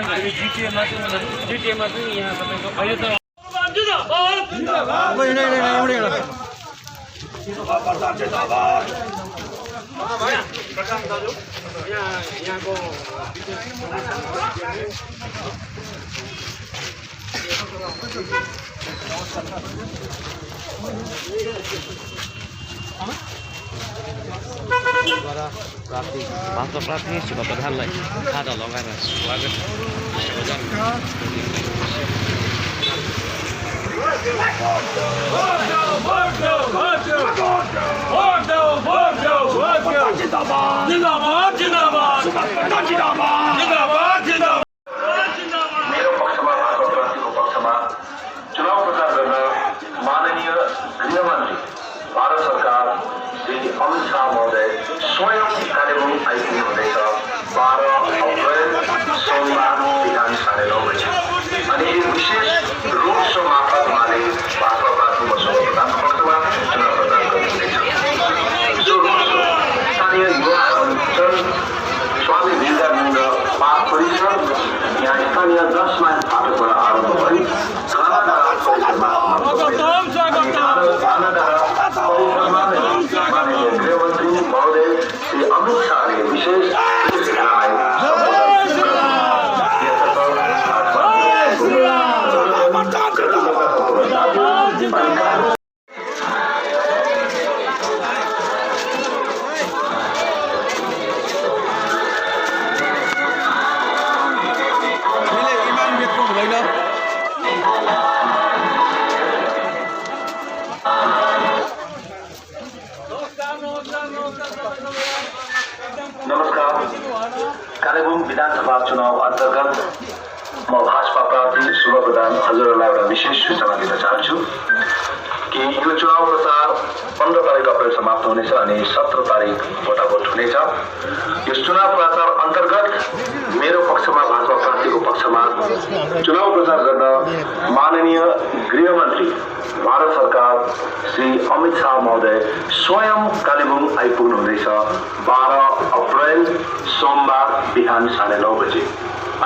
हामी जिटिएमा चाहिँ यहाँ तपाईँको अहिले त यहाँको भाजपा प्रार्थी शिव प्रधानलाई खादा लगाएर स्वागत मेरो पक्षमा भाजपा प्रार्थीको पक्षमा चुनाव प्रचार गर्न माननीय गृहमन्त्री भारत सरकार श्री अमित शाह महोदय स्वयं कालेबुङ आइपुग्नु हुँदैछ 12 अप्रिल सोमबार बिहान 9:30 बजे अनि एक विशेष रोड शो मार्फत उहाँले भाजपा प्रार्थी बसु प्रधानको पक्षमा चुनाव प्रचार गर्नुहुनेछ। जो रोड शो स्थानीय युवा सञ्चालन स्वामी विवेकानन्द पार्क परिसर यहाँ स्थानीय 10 माइल फाटकबाट आरम्भ भई माननीय गृहमन्त्री महोदय श्री अमित शाहले विशेष नमस्कार। कालेबुङ विधानसभा चुनाव अन्तर्गत म भाजपा प्रार्थी शिव प्रधान हजुरहरूलाई एउटा विशेष सूचना दिन चाहन्छु कि यो चुनाव प्रचार 15 तारिक अप्रिल समाप्त हुनेछ अनि 17 तारिक भोटाभोट हुनेछ। यस चुनाव प्रचार अन्तर्गत मेरो पक्षमा भाजपा प्रार्थीको पक्षमा चुनाव प्रचार गर्न माननीय गृहमन्त्री भारत सरकार श्री अमित शाह महोदय स्वयं कालेबुङ आइपुग्नु हुँदैछ 12 अप्रिल सोमबार बिहान 9:30 बजे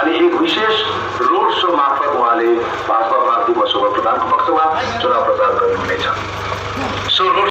अनि एक विशेष रोड शो मार्फत उहाँले भाजपा प्रार्थी बसु प्रधानको पक्षमा चुनाव प्रचार गर्नुहुनेछ। सो रोड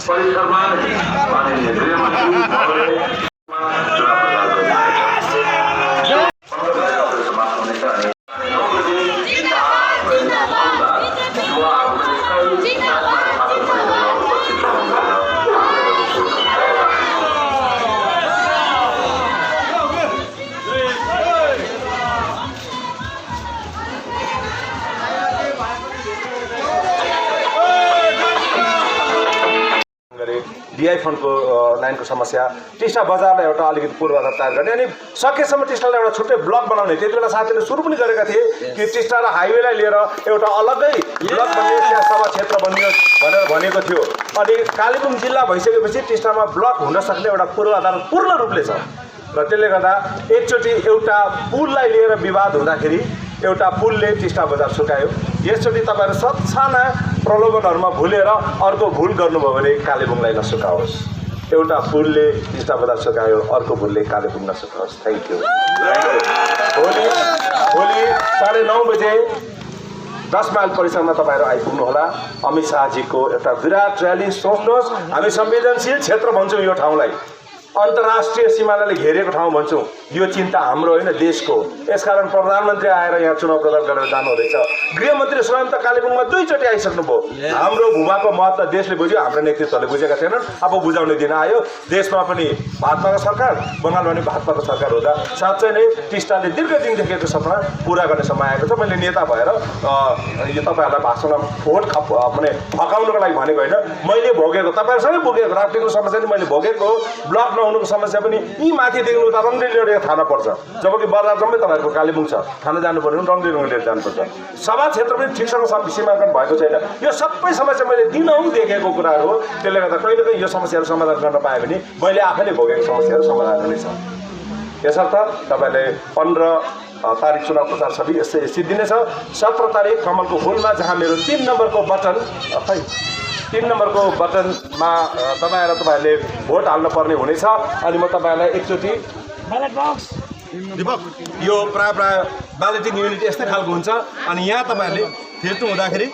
परिसरमा माननीय गृहमन्त्री महोदय चुनाव प्रचार डिआई फन्डको लाइनको समस्या टिस्टा बजारलाई एउटा अलिकति पूर्वाधार तयार गर्ने अनि सकेसम्म टिस्टालाई एउटा छुट्टै ब्लक बनाउने त्यति बेला साथीहरूले सुरु पनि गरेका थिए कि टिस्टा र हाइवेलाई लिएर एउटा अलग्गै ब्लक बन्ने सभा क्षेत्र बनियोस् भनेर भनेको थियो। अनि कालेबुङ जिल्ला भइसकेपछि टिस्टामा ब्लक हुन सक्ने एउटा पूर्वाधार पूर्ण रूपले छ र त्यसले गर्दा एकचोटि एउटा पुललाई लिएर विवाद हुँदाखेरि एउटा पुलले टिस्टा बजार सुकायो। यसचोटि तपाईहरु सत्साना प्रलोभनहरुमा भुलेर अर्को भुल गर्नुभयो भने कालेबुङलाई नसुकाओस्। एउटा पुलले टिस्टा बजार सुकायो, अर्को भुलले कालेबुङ नसुकाओस्। Thank you. भोलि 9:30 बजे 10 माइल परिसरमा तपाईहरु आइपुग्नु होला। अमित शाहजीको एउटा विराट र्याली सोच्नुहोस्। हामी संवेदनशील क्षेत्र भन्छौं यो ठाउँलाई, अन्तर्राष्ट्रिय सीमानाले घेरेको ठाउँ भन्छौं। यो चिन्ता हाम्रो होइन, देशको। यसकारण प्रधानमन्त्री आएर यहाँ चुनाव प्रचार गरेर जानु हुँदैछ। गृहमन्त्री स्वयं त कालेबुङमा 2 चोटि आइसक्नुभयो। हाम्रो भूभागको महत्त्व देशले बुझ्यो, हाम्रो नेतृत्वले बुझेका थिएनन्। अब बुझाउने दिन आयो। देशमा पनि भाजपाको सरकार, बंगालमा पनि भाजपाको सरकार हुँदा साँच्चै नै टिस्टाले दीर्घदिन देखेको सपना पूरा गर्ने समय आएको छ। मैले नेता भएर यो तपाईहरुलाई भाषणमा भोट फकाउनको लागि भनेको होइन। मैले भोगेको, तपाईहरुसँगै भोगेको राप्तीको समस्या नि मैले भोगेको, ब्लक नहुनुको समस्या पनि यी माथिदेखि उता रङ्गलिएर थाना पर्छ, जबकि बजार जम्मै तपाईँहरूको कालेबुङ छ। थाना जानु पर्यो भने रङ्गलिएर जानुपर्छ। सभा क्षेत्र पनि ठिकसँग सीमाङ्कन भएको छैन। यो सबै समस्या मैले दिनहुँ देखेको कुराहरू हो। त्यसले गर्दा कहिले कहीँ यो समस्याहरू समाधान गर्न पायो भने मैले आफैले भोगेको समस्याहरू समाधान हुनेछ। यसर्थ तपाईँले 15 तारिक चुनाव प्रचार सबै यस्तै सिद्धिनेछ। 17 तारिक कमलको फुलमा जहाँ मेरो 3 नम्बरको बटन 3 नम्बरको बटनमा तपाईँहरूले भोट हाल्न पर्ने हुनेछ। अनि म तपाईँहरूलाई एकचोटि यो प्राय ब्यालेटिङ युनिट यस्तै खालको हुन्छ। अनि यहाँ तपाईँहरूले फेर्नु हुँदाखेरि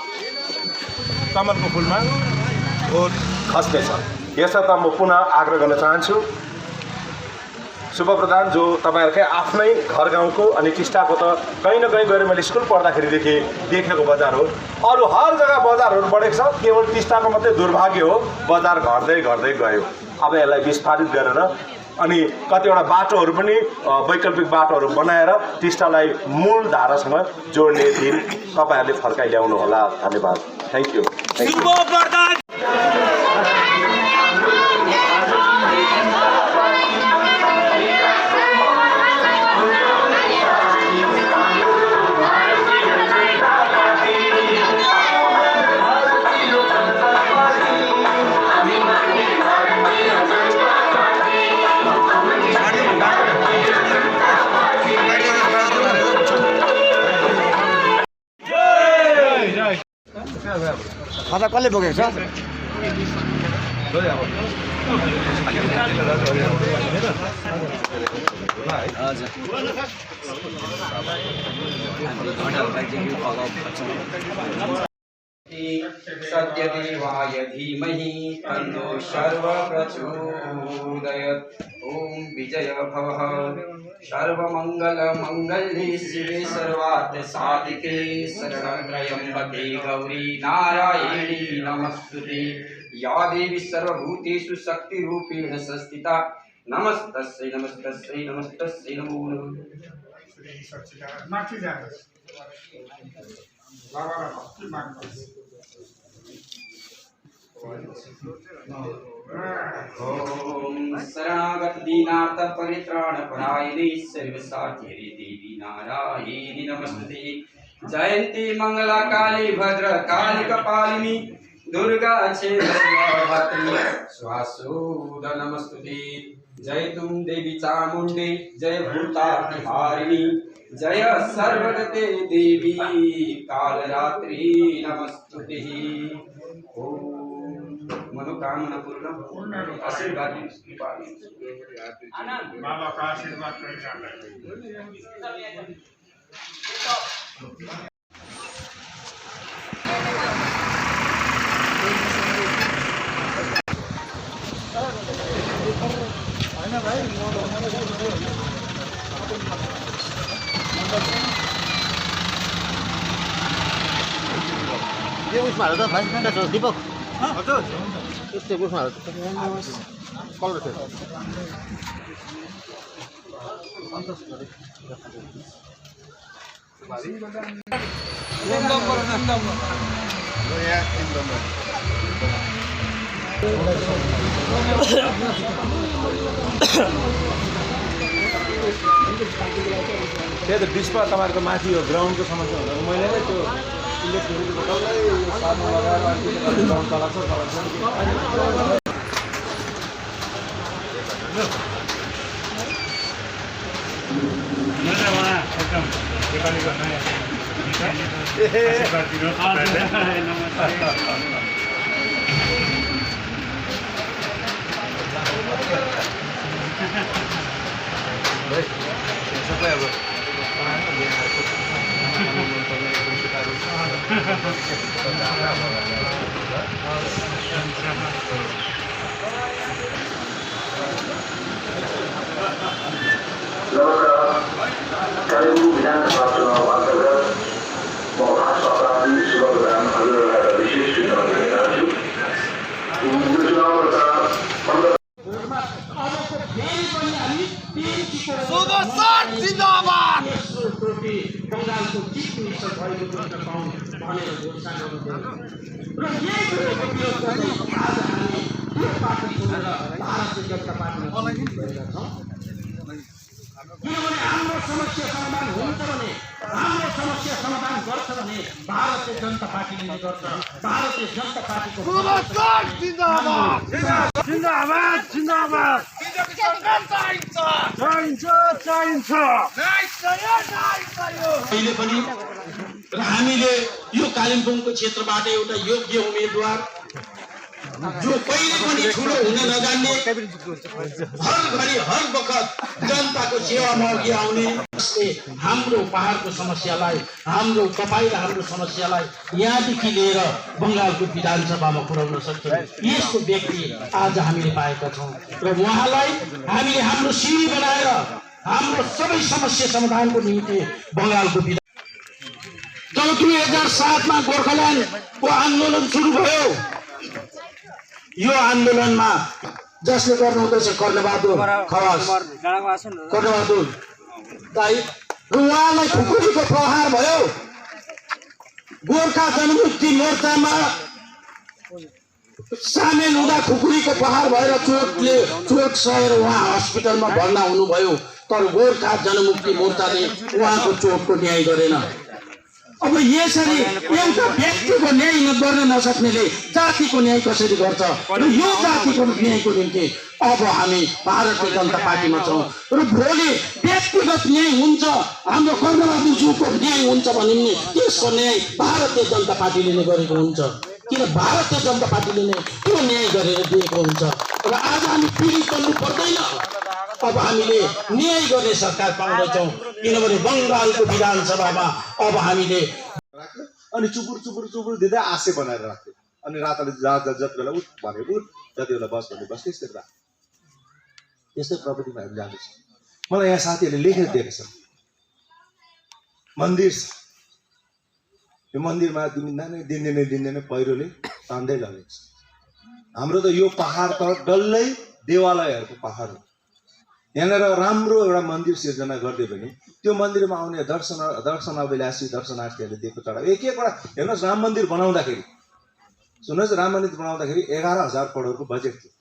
कमलको फुलमा भोट खस्नेछ। यसर्थ म पुनः आग्रह गर्न चाहन्छु, शुभ प्रधान जो तपाईँहरूकै आफ्नै घर गाउँको अनि टिस्टाको त कहीँ न कहीँ गएर मैले स्कुल पढ्दाखेरिदेखि देखेको बजार हो। अरू हर जग्गा बजारहरू बढेको छ, केवल टिस्टाको मात्रै दुर्भाग्य हो बजार घट्दै गयो। अब यसलाई विस्तारित गरेर अनि कतिवटा बाटोहरू पनि वैकल्पिक बाटोहरू बनाएर टिस्टालाई मूल धारासँग जोड्ने दिन तपाईँहरूले फर्काइल्याउनु होला। धन्यवाद। Thank you. खाता कसले बोकेको छ? सत्यदेवाय धीमहि तन्नो सर्वः प्रचोदयात्। ओम विजय भवः। सर्वमङ्गलमङ्गल्ये शिवे सर्वार्थ साधिके शरणं त्र्यम्बके गौरी नारायणी नमस्तुते। या देवी सर्वभूतेषु शक्तिरूपेण संस्थिता नमस्तस्यै नमस्तस्यै नमस्तस्यै नमो नमः। ओम शरणागत दीनार्थ परित्राण परायणे सर्वसाध्यै देवी नारायणी नमस्ते। जयंती मंगला काली भद्र काली कपालिनी दुर्गा क्षेत्री स्वासुद नमस्तुते। जय तुम देवी चामुंडे जय भूताहारिणी जय सर्वगते देवी कालरात्रि नमस्तुते। ओम मनोकामना पूर्ण आशीर्वाद बाबा का आशीर्वाद यो उसमा हाल्दा भाइ कहाँ छ दीपक? हजुर यस्तो उसमा हाल्दा कलर थियो। त्यही त बिचमा तपाईँहरूको माथि यो ग्राउन्डको समस्या हुँदा मैले नै त्यो इलेक्ट्रिसिटीको डल्लै सार्नु लगाएर ग्राउन्ड चलाएको सबै अब कालेबुङ विधानसभा चुनाव अन्तर्गत म भाजपा प्रार्थी शुभ प्रधान हजुरहरूलाई एउटा विशेष सूचना दिन चाहन्छु। यो चुनाव प्रचार 15 बङ्गालको चिफ मिनिस्टर भएको देख्न पाउने भनेर घोषणा गर्नुभयो र यही आज हामी त्यसबाट सुनेर भारतीय जनता पार्टीले गरेका छौँ। किनभने हाम्रो समस्या समाधान हुन्छ भने, हाम्रो समस्या समाधान गर्छ भने भारतीय जनता पार्टीले नै गर्छ। भारतीय जनता पार्टीको जिन्दाबाद जिन्दाबाद चाहिन्छ चाहिन्छ। अहिले पनि र हामीले यो कालिम्पोङको क्षेत्रबाट एउटा योग्य उम्मेदवार जो कहिले पनि ठुलो हुन नजान्ने, हर घडी हर वखत जनताको सेवामा अघि आउने, हाम्रो पहाडको समस्यालाई, हाम्रो तपाईँ र हाम्रो समस्यालाई यहाँदेखि लिएर बङ्गालको विधानसभामा पुर्याउन सक्छ यस्तो व्यक्ति आज हामीले पाएका छौँ। र उहाँलाई हामीले हाम्रो सिडी बनाएर हाम्रो सबै समस्या समाधानको निम्ति बङ्गालको जब 2007 मा गोर्खाल्यान्डको आन्दोलन सुरु भयो, यो आन्दोलनमा जसले गर्नुहुँदैछ कर्णबहादुर खवास, कर्णबहादुर दाइ, र उहाँलाई खुकुरीको प्रहार भयो। गोर्खा जनमुक्ति मोर्चामा सामेल हुँदा खुकुरीको प्रहार भएर चोट सहेर उहाँ हस्पिटलमा भर्ना हुनुभयो। तर गोर्खा जनमुक्ति मोर्चाले उहाँको चोटको न्याय गरेन। अब यसरी एउटा व्यक्तिको न्याय गर्न नसक्नेले जातिको न्याय कसरी गर्छ? र यो जातिको न्यायको निम्ति अब हामी भारतीय जनता पार्टीमा छौँ। र भोलि व्यक्तिगत न्याय हुन्छ, हाम्रो कर्णबहादुरज्यूको न्याय हुन्छ भने नि त्यसको न्याय भारतीय जनता पार्टीले नै गरेको हुन्छ। किन भारतीय जनता पार्टीले नै त्यो न्याय गरेर दिएको हुन्छ। र आज हामी पीडित बन्नु पर्दैन। अब हामीले न्याय गर्ने सरकार पाउँदैछौँ, किनभने बङ्गालको विधानसभामा अब हामीले अनि चुपुर चुपुर चुपुर दिँदै आशे बनाएर राख्थ्यो। अनि रातले जति बेला उठ भने उठ, जति बेला बस भने बस, त्यस्तै राख्थ्यो। त्यस्तै प्रविधिमा हामी जाँदैछौँ। मलाई यहाँ साथीहरूले लेखेर दिएको छ, मन्दिर छ, यो मन्दिरमा दिनदिनै पहिरोले तान्दै लगेको छ। हाम्रो त यो पहाड त डल्लै देवालयहरूको पहाड हो। यहाँनिर राम्रो एउटा मन्दिर सिर्जना गरिदियो भने त्यो मन्दिरमा आउने दर्शनाभिलाषी दर्शनार्थीहरूले दिएको चढाव एक-एकवटा हेर्नुहोस्। राम मन्दिर बनाउँदाखेरि सुन्नुहोस्, राम मन्दिर बनाउँदाखेरि 11,000 करोडको बजेट थियो।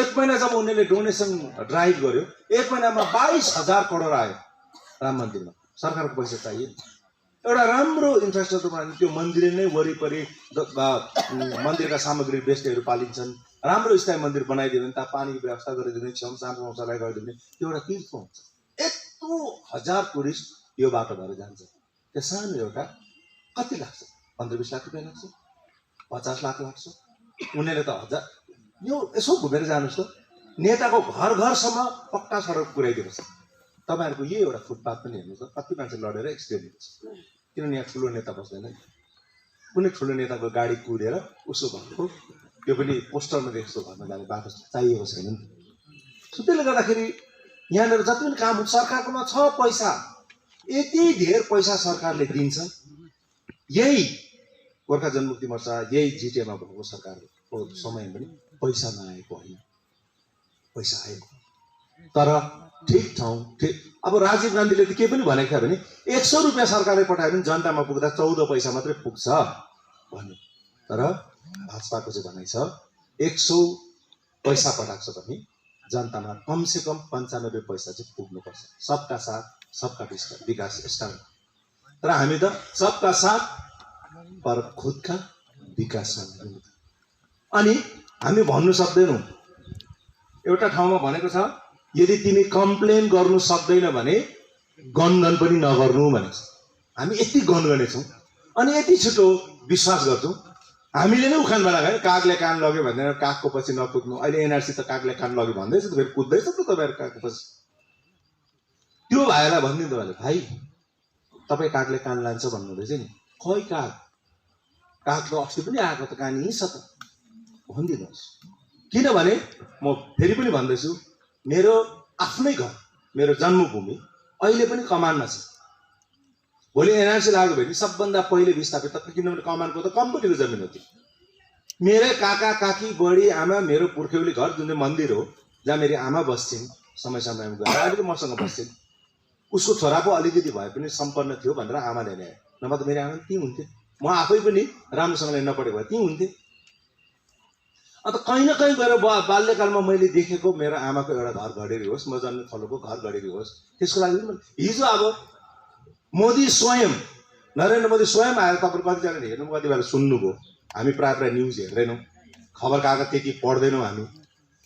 एक महिना जब उनीहरूले डोनेसन ड्राइभ गर्यो, एक महिनामा 22,000 करोड आयो राम मन्दिरमा। सरकारको पैसा चाहियो। एउटा राम्रो इन्फ्रास्ट्रक्चर बनायो, त्यो मन्दिर नै वरिपरि मन्दिरका सामग्री बेच्नेहरू पालिन्छन्। राम्रो स्थायी मन्दिर बनाइदियो भने, त पानीको व्यवस्था गरिदियो भने, छेउमा सानो लगाइदियो भने त्यो एउटा तीर्थ हुन्छ। यत्रो 1000 टुरिस्ट यो बाटो भएर जान्छ। त्यो सानो एउटा कति लाग्छ? 15-20 लाख रुपियाँ लाग्छ, 50 लाख लाग्छ। उनीहरूले त 1000 यो यसो घुमेर जानुहोस् त। नेताको घर घरसम्म पक्का सडक पुर्याइदिएको छ। तपाईँहरूको यही एउटा फुटपाथ पनि हेर्नुहोस् त, कति मान्छे लडेर एक्सिडेन्ट हुन्छ। किनभने यहाँ ठुलो नेता बस्दैन। कुनै ठुलो नेताको गाडी कुदेर उसो भएको, त्यो पनि पोस्टरमा देख्छु भन्न जाने बाटो चाहिएको छैन नि। त्यसले गर्दाखेरि यहाँनिर जति पनि काम हुन्छ, सरकारकोमा छ पैसा, यति धेर पैसा सरकारले दिन्छ। यही गोर्खा जनमुक्ति मोर्चा, यही जिटिएमा भएको सरकारको समयमा पनि पैसा नआएको होइन, पैसा आएको। तर ठिक ठाउँ ठिक। अब राजीव गान्धीले त के पनि भनेको थियो भने 100 रुपियाँ सरकारले पठायो भने जनतामा पुग्दा 14 पैसा मात्रै पुग्छ भन्यो। तर भाजपाको चाहिँ भनाइ छ 100 पैसा पठाएको छ भने जनतामा कमसेकम 95 पैसा चाहिँ पुग्नुपर्छ। सबका साथ सबका विकास स्टाइल। तर हामी त सबका साथ पर खुदका विकास। अनि हामी भन्नु सक्दैनौँ। एउटा ठाउँमा भनेको छ, यदि तिमी कम्प्लेन गर्नु सक्दैन भने गनगन पनि नगर्नु भनेको छ। हामी यति गनगने छौँ अनि यति छिटो विश्वास गर्छौँ। हामीले नै उखान बनाएको कागले कान लग्यो भनेर कागको पछि नकुद्नु। अहिले एनआरसी त कागले कान लग्यो भन्दैछ त, फेरि कुद्दैछ त तपाईँहरू कागको पछि। त्यो भाइलाई भनिदिनु तपाईँले, भाइ तपाईँ कागले कान लान्छ भन्नुहुँदैछ नि, खै काग त अस्ति पनि आएको त कहानी छ त भनिदिनुहोस्। किनभने म फेरि पनि भन्दैछु, मेरो आफ्नै घर, मेरो जन्मभूमि अहिले पनि कमानमा छ। भोलि एनआरसी लाग्यो भने सबभन्दा पहिले विस्थापित, किनभने कमानको त कम्पनीको जमिन हो त्यो। मेरै काका काकी बढी आमा, मेरो पुर्ख्यौली घर जुन चाहिँ मन्दिर हो जहाँ मेरो आमा बस्छिन्, समय समयमा गएर अलिकति मसँग बस्छिन्। उसको छोरा पो अलिकति भए पनि सम्पन्न थियो भनेर आमाले ल्याए, नभए त मेरो आमा त्यहीँ हुन्थे। म आफै पनि राम्रोसँगले नपढेको भए त्यहीँ हुन्थे। अन्त कहीँ न कहीँ गएर बाल्यकालमा मैले देखेको मेरो आमाको एउटा घर घडेरी होस्, म जन्मे थलोको घर घडेरी होस्, त्यसको लागि हिजो अब मोदी स्वयं, नरेन्द्र मोदी स्वयं आएर तपाईँ कतिजनाले हेर्नु, कति बेला सुन्नुभयो, हामी प्रायः प्रायः न्युज हेर्दैनौँ, खबर कागज त्यति पढ्दैनौँ हामी।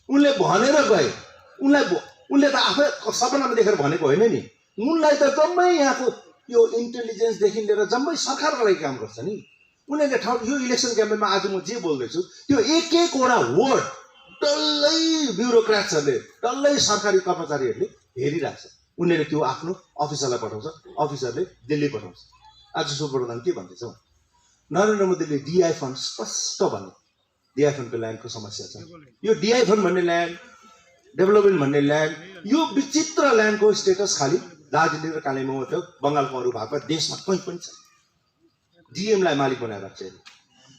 उनले भनेर गए, उनले त आफै सपनामा देखेर भनेको होइन नि, उनलाई त जम्मै यहाँको यो इन्टेलिजेन्सदेखि लिएर जम्मै सरकारको लागि काम गर्छ नि। उनीहरूले ठाउँ यो इलेक्सन क्याम्पेनमा आज म जे बोल्दैछु त्यो एक एकवटा वर्ड डल्लै ब्युरोक्राट्सहरूले, डल्लै सरकारी कर्मचारीहरूले हेरिरहेछ। उनीहरूले त्यो आफ्नो अफिसरलाई पठाउँछ, अफिसरले दिल्ली पठाउँछ। आज सुब्रप्रधान के भन्दैछ, नरेन्द्र मोदीले डिआई फन्ड स्पष्ट भन्यो, डिआई फन्डको ल्यान्डको समस्या छ। यो डिआई फन्ड भन्ने ल्यान्ड, डेभलपमेन्ट भन्ने ल्यान्ड, यो विचित्र ल्यान्डको स्टेटस खालि दार्जिलिङ र कालेबुङमा थियो, बङ्गालको अरू भागमा देशमा कहीँ पनि छ। डिएमलाई मालिक बनाएर राख्छ।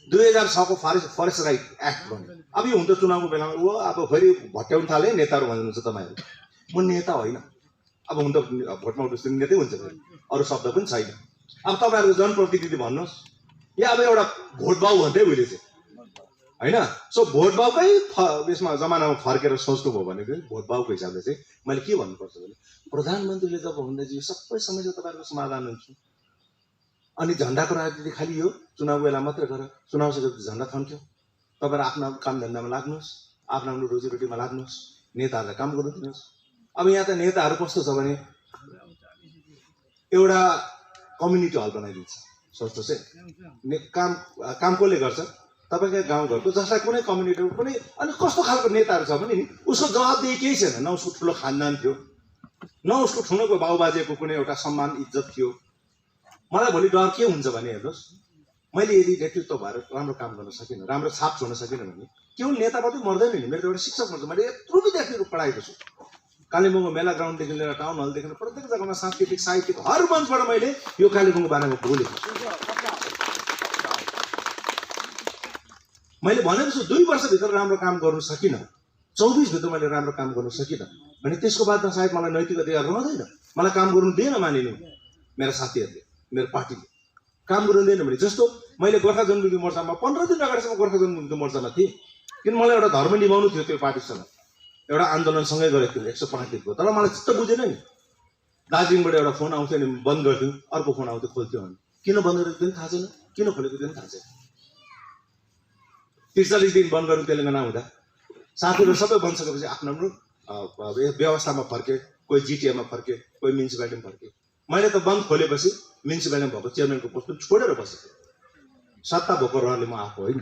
2006 को फरेस्ट राइट एक्ट बन्यो। अब यो हुन्छ चुनावको बेलामा ऊ अब फेरि भट्याउन थाले नेताहरू भन्नुहुन्छ तपाईँहरू। म नेता होइन, अब हुन त भोटमा उठ्नु नेतै हुन्छ फेरि, अरू शब्द पनि छैन। अब तपाईँहरूको जनप्रतिनिधि भन्नुहोस्, या अब एउटा भोट बाउ भन्दै उहिले चाहिँ होइन। सो भोट बाउकै यसमा जमानामा फर्केर सोच्नुभयो भने भोट बाउको हिसाबले चाहिँ मैले के भन्नुपर्छ भने, प्रधानमन्त्रीले जब भन्दैछ यो सबै समस्या तपाईँहरूको समाधान हुन्छ, अनि झन्डाको राजनीति खालि यो चुनाव बेला मात्रै गर, चुनाव सकेपछि झन्डा थन्क्यो। तपाईँहरू आफ्नो काम धन्दामा लाग्नुहोस्, आफ्नो आफ्नो रोजीरोटीमा लाग्नुहोस्, नेताहरूलाई काम गर्नु दिनुहोस्। अब यहाँ त नेताहरू कस्तो छ भने एउटा कम्युनिटी हल बनाइदिन्छ, सोच्नुहोस् है, काम कसले गर्छ, तपाईँकै गाउँघरको, जसलाई कुनै कम्युनिटीको कुनै, अनि कस्तो खालको नेताहरू छ भने नि उसको जवाबदेही केही छैन। न उसको ठुलो खानदान थियो, न उसको ठुलोको बाउबाजेको कुनै एउटा सम्मान इज्जत थियो। मलाई भोलि डर के हुन्छ भने हेर्नुहोस्, मैले यदि नेतृत्व भएर राम्रो काम गर्न सकिनँ, राम्रो छाप छोड्न सकिनँ भने केवल नेता मात्रै मर्दैन नि, मेरो एउटा शिक्षक मर्छ। मैले यत्रो विद्यार्थीहरू पढाएको छु, कालेबुङको मेला ग्राउन्डदेखि लिएर टाउन हलदेखि प्रत्येक जग्गामा सांस्कृतिक साहित्यिक हर मञ्चबाट मैले यो कालेबुङको बारेमा बोलेको छु। मैले भनेको छु 2 वर्षभित्र राम्रो काम गर्नु सकिनँ, 24 भित्र मैले राम्रो काम गर्नु सकिनँ भने त्यसको बादमा सायद मलाई नैतिक अधिकार रहँदैन। मलाई काम गर्नु दिएन मानिनु मेरा साथीहरूले, मेरो पार्टीले काम गर्नु दिएन भने, जस्तो मैले गोर्खा जनमुक्ति मोर्चामा 15 दिन अगाडिसम्म गोर्खा जनमुक्ति मोर्चामा थिएँ, किन मलाई एउटा धर्म निभाउनु थियो। त्यो पार्टीसँग एउटा आन्दोलनसँगै गरेको थियो 105 दिनको, तर मलाई चित्त बुझेन नि। दार्जिलिङबाट एउटा फोन आउँथ्यो नि बन्द गर्थ्यौँ, अर्को फोन आउँथ्यो खोल्थ्यो भने किन बन्द गरेको थियो थाहा छैन, किन खोलेको थियो थाहा छैन। 43 दिन बन्द गर्नु तेलङ्गाना हुँदा साथीहरू सबै बनिसकेपछि आफ्नो आफ्नो व्यवस्थामा फर्के, कोही जिटिएमा फर्के, कोही म्युनिसिपालिटीमा फर्के। मैले त बन्द खोलेपछि म्युनिसिपालिटीमा भएको चेयरम्यानको पोस्ट पनि छोडेर बसेको, सत्ता भएको रहरले म आएको होइन।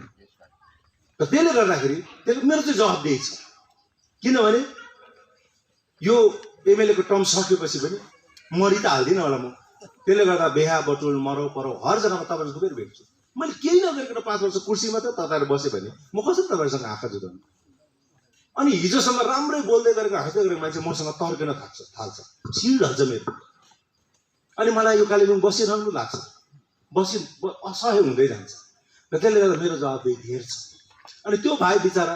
र त्यसले गर्दाखेरि त्यसको मेरो चाहिँ जवाबदेही छ, किनभने यो एमएलएको टर्म सकेपछि पनि मरि त हाल्दिनँ होला म। त्यसले गर्दा बिहा बटुल मरौ परौ हर जग्गामा तपाईँहरू फेरि भेट्छु। मैले केही नगरिकन 5 वर्ष कुर्सीमा त तपाईँहरू बसेँ भने म कसरी तपाईँहरूसँग आँखा जुदाउनु। अनि हिजोसम्म राम्रै बोल्दै गरेको हाँस्दै गरेको मान्छे मसँग तर्किन थाल्छ, सिड हाल्छ मेरो। अनि मलाई यो कालेबुङ बसिरहनु लाग्छ, असह्य हुँदै जान्छ। र त्यसले गर्दा मेरो जवाबदेही धेर छ। अनि त्यो भाइ बिचरा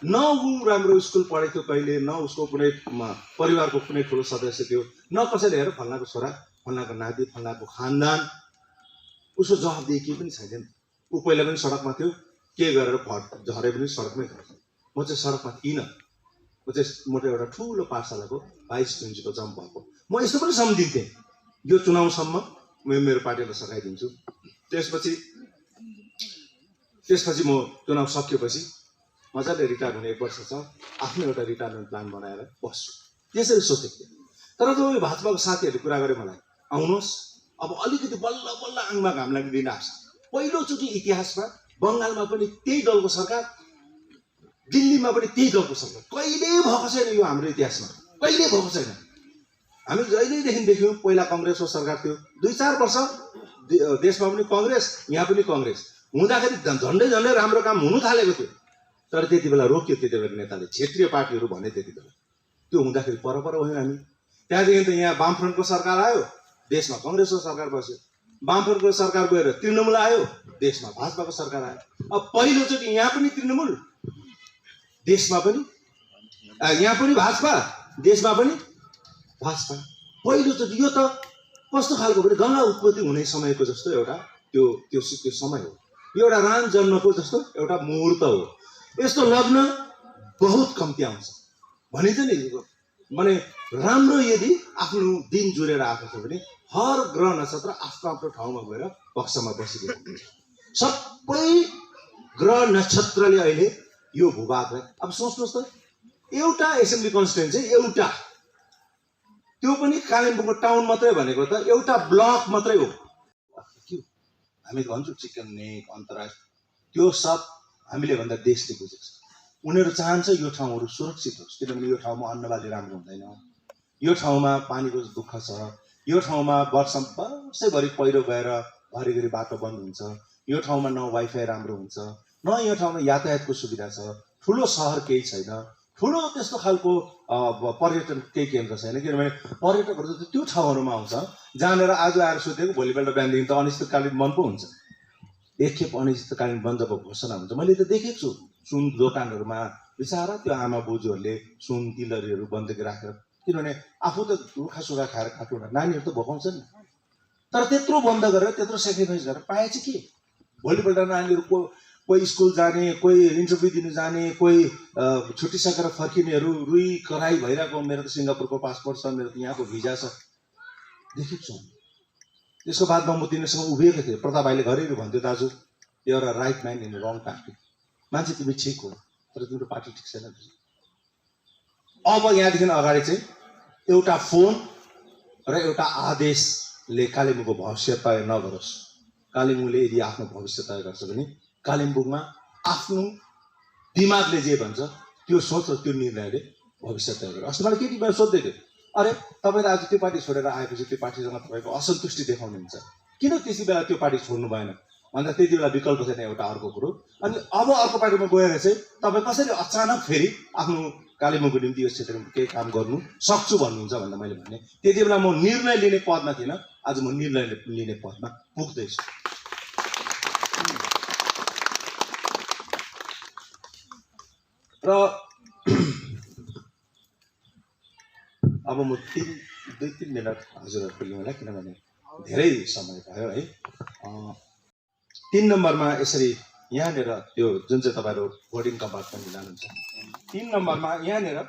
न ऊ राम्रो स्कुल पढेको थियो कहिले, न उसको कुनै परिवारको कुनै ठुलो सदस्य थियो, न कसैले हेर फल्नाको छोरा, फल्नाको नाति, फल्नाको खानदान, उसको जवाबदेही केही पनि छैन। ऊ पहिला पनि सडकमा थियो, के गरेर झरे पनि सडकमै थियो। म चाहिँ सडकमा थिइनँ, म चाहिँ मोटो एउटा ठुलो पाठशालाको भाइस प्रिन्सिपल जम्प भएको। म यस्तो पनि सम्झिन्थेँ, यो चुनावसम्म म मेरो पार्टीलाई सघाइदिन्छु, त्यसपछि म चुनाव सकिएपछि मजाले रिटायर हुने 1 वर्ष छ, आफ्नो एउटा रिटायरमेन्ट प्लान बनाएर बस्छु, त्यसरी सोचेको थिएँ। तर जब यो भाजपाको साथीहरूले कुरा गरे मलाई, आउनुहोस् अब अलिकति बल्ल बल्ल आङमा घाम लाग्ने दिन आएको छ। पहिलोचोटि इतिहासमा बङ्गालमा पनि त्यही दलको सरकार, दिल्लीमा पनि त्यही दलको सरकार, कहिल्यै भएको छैन यो हाम्रो इतिहासमा, कहिल्यै भएको छैन। हामी जहिलेदेखि देख्यौँ पहिला कङ्ग्रेसको सरकार थियो, 2-4 वर्ष देशमा पनि कङ्ग्रेस, यहाँ पनि कङ्ग्रेस हुँदाखेरि झन्डै झन्डै राम्रो काम हुनु थालेको थियो। तर त्यति बेला रोक्यो, त्यति बेला नेताले क्षेत्रीय पार्टीहरू भने त्यति बेला त्यो हुँदाखेरि पर भयौँ हामी। त्यहाँदेखि त यहाँ वामफ्रन्टको सरकार आयो, देशमा कङ्ग्रेसको सरकार बस्यो। वामफ्रन्टको सरकार गएर तृणमूल आयो, देशमा भाजपाको सरकार आयो। अब पहिलोचोटि यहाँ पनि तृणमूल, देशमा पनि यहाँ पनि भाजपा, देशमा पनि भाजपा। पहिलोचोटि यो त कस्तो खालको भने गङ्गा उत्पत्ति हुने समयको जस्तो एउटा त्यो समय हो, यो एउटा राम जन्मको जस्तो एउटा मुहुर्त हो। यस्तो लग्न बहुत कम्ती आउँछ भनिन्छ नि। माने राम्रो यदि आफ्नो दिन जोडेर आएको छ भने हर ग्रह नक्षत्र आफ्नो आफ्नो ठाउँमा गएर पक्षमा बसिरहेको हुन्छ। सबै ग्रह नक्षत्रले अहिले यो भूभागलाई अब सोच्नुहोस् त, एउटा एसेम्ब्ली कन्स्टिट्युन्सी एउटा, त्यो पनि कालिम्पोङको टाउन मात्रै भनेको त एउटा ब्लक मात्रै हो। हामी भन्छौँ चिकन नेक अन्तर्राष्ट्रिय, त्यो सब हामीले भन्दा देशले बुझेको छ। उनीहरू चाहन्छ यो ठाउँहरू सुरक्षित होस्, किनभने यो ठाउँमा अन्नबाली राम्रो हुँदैन, यो ठाउँमा पानीको दुःख छ, यो ठाउँमा वर्षैभरि पहिरो गएर घरिघरि बाटो बन्द हुन्छ, यो ठाउँमा न वाइफाई राम्रो हुन्छ, न यो ठाउँमा यातायातको सुविधा छ, ठुलो सहर केही छैन, ठुलो त्यस्तो खालको पर्यटन केही केन्द्र छैन। किनभने पर्यटकहरू त त्यो ठाउँहरूमा आउँछ, जानेर आज आएर सोधेको भोलिपल्ट बिहानदेखि त अनिश्चितकालीन बन्द पो हुन्छ। एकखेप अनिश्चितकालीन बन्द जब घोषणा हुन्छ, मैले त देखेको छु सुन दोकानहरूमा बिचारा त्यो आमा बोजूहरूले सुन तिलरीहरू बन्देकी राखेर, किनभने आफू त रुखा सुखा खाएर खाटुडा, नानीहरू त भोकाउँछन् नि, तर त्यत्रो बन्द गरेर त्यत्रो सेक्रिफाइस गरेर पाए चाहिँ के? भोलिपल्ट नानीहरू कोही स्कुल जाने, कोही इन्टरभ्यू दिनु जाने, कोही छुट्टिसकेर फर्किनेहरू रुई कराई भइरहेको, मेरो त सिङ्गापुरको पासपोर्ट छ, मेरो त यहाँको भिजा छ, देखेको छु। त्यसको बादमा म तिनीहरूसँग उभिएको थिएँ, प्रताप भाइले घरिघरि भन्थ्यो दाजु एउटा right man in wrong party, मान्छे तिमी ठिक हो तर तिम्रो पार्टी ठिक छैन। अब यहाँदेखि अगाडि चाहिँ एउटा फोन र एउटा आदेशले कालिम्पोङको भविष्य तय नगरोस्। कालिम्पोङले यदि आफ्नो भविष्य तय गर्छ भने कालिम्पोङमा आफ्नो दिमागले जे भन्छ त्यो सोच र त्यो निर्णयले भविष्य तय गर्छ। अस्ति मलाई केटी बेला सोध्दै थियो, अरे तपाईँ त आज त्यो पार्टी छोडेर आएपछि त्यो पार्टीसँग तपाईँको असन्तुष्टि देखाउनुहुन्छ, किन त्यति बेला त्यो पार्टी छोड्नु भएन भन्दा त्यति बेला विकल्प छैन एउटा अर्को कुरो। अनि अब अर्को पार्टीमा गएर चाहिँ तपाईँ कसरी अचानक फेरि आफ्नो कालिम्पोङको निम्ति यो क्षेत्रमा केही काम गर्नु सक्छु भन्नुहुन्छ भन्दा मैले भने त्यति बेला म निर्णय लिने पदमा थिइनँ, आज म निर्णय लिने पदमा पुग्दैछु। र अब म 2-3 मिनट हजुरहरूको लिउँला, किनभने धेरै समय भयो है। 3 नम्बरमा यसरी यहाँनिर त्यो जुन चाहिँ तपाईँहरू बोर्डिङ कम्पार्टमेन्ट जानुहुन्छ, 3 नम्बरमा यहाँनिर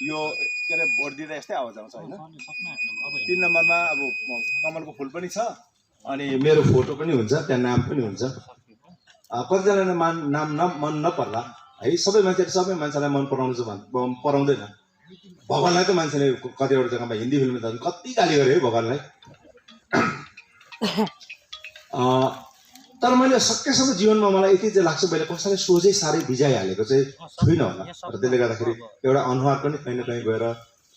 यो के अरे बोर्ड दिँदा यस्तै आवाज आउँछ होइन। 3 नम्बरमा अब कमलको फुल पनि छ, अनि मेरो फोटो पनि हुन्छ, त्यहाँ नाम पनि हुन्छ। कतिजनाले नाम मन नपर्ला है, सबै मान्छेलाई मन पराउनु चाहिँ पराउँदैन। भगवान्लाई त मान्छेले कतिवटा जग्गामा हिन्दी फिल्ममा त कति गाली गरे है भगवान्लाई। तर मैले सकेसम्म जीवनमा मलाई यति चाहिँ लाग्छ, मैले कसैलाई सोझै साह्रै भिजाइहालेको चाहिँ छुइनँ होला। र त्यसले गर्दाखेरि एउटा अनुहार पनि कहीँ न कहीँ गएर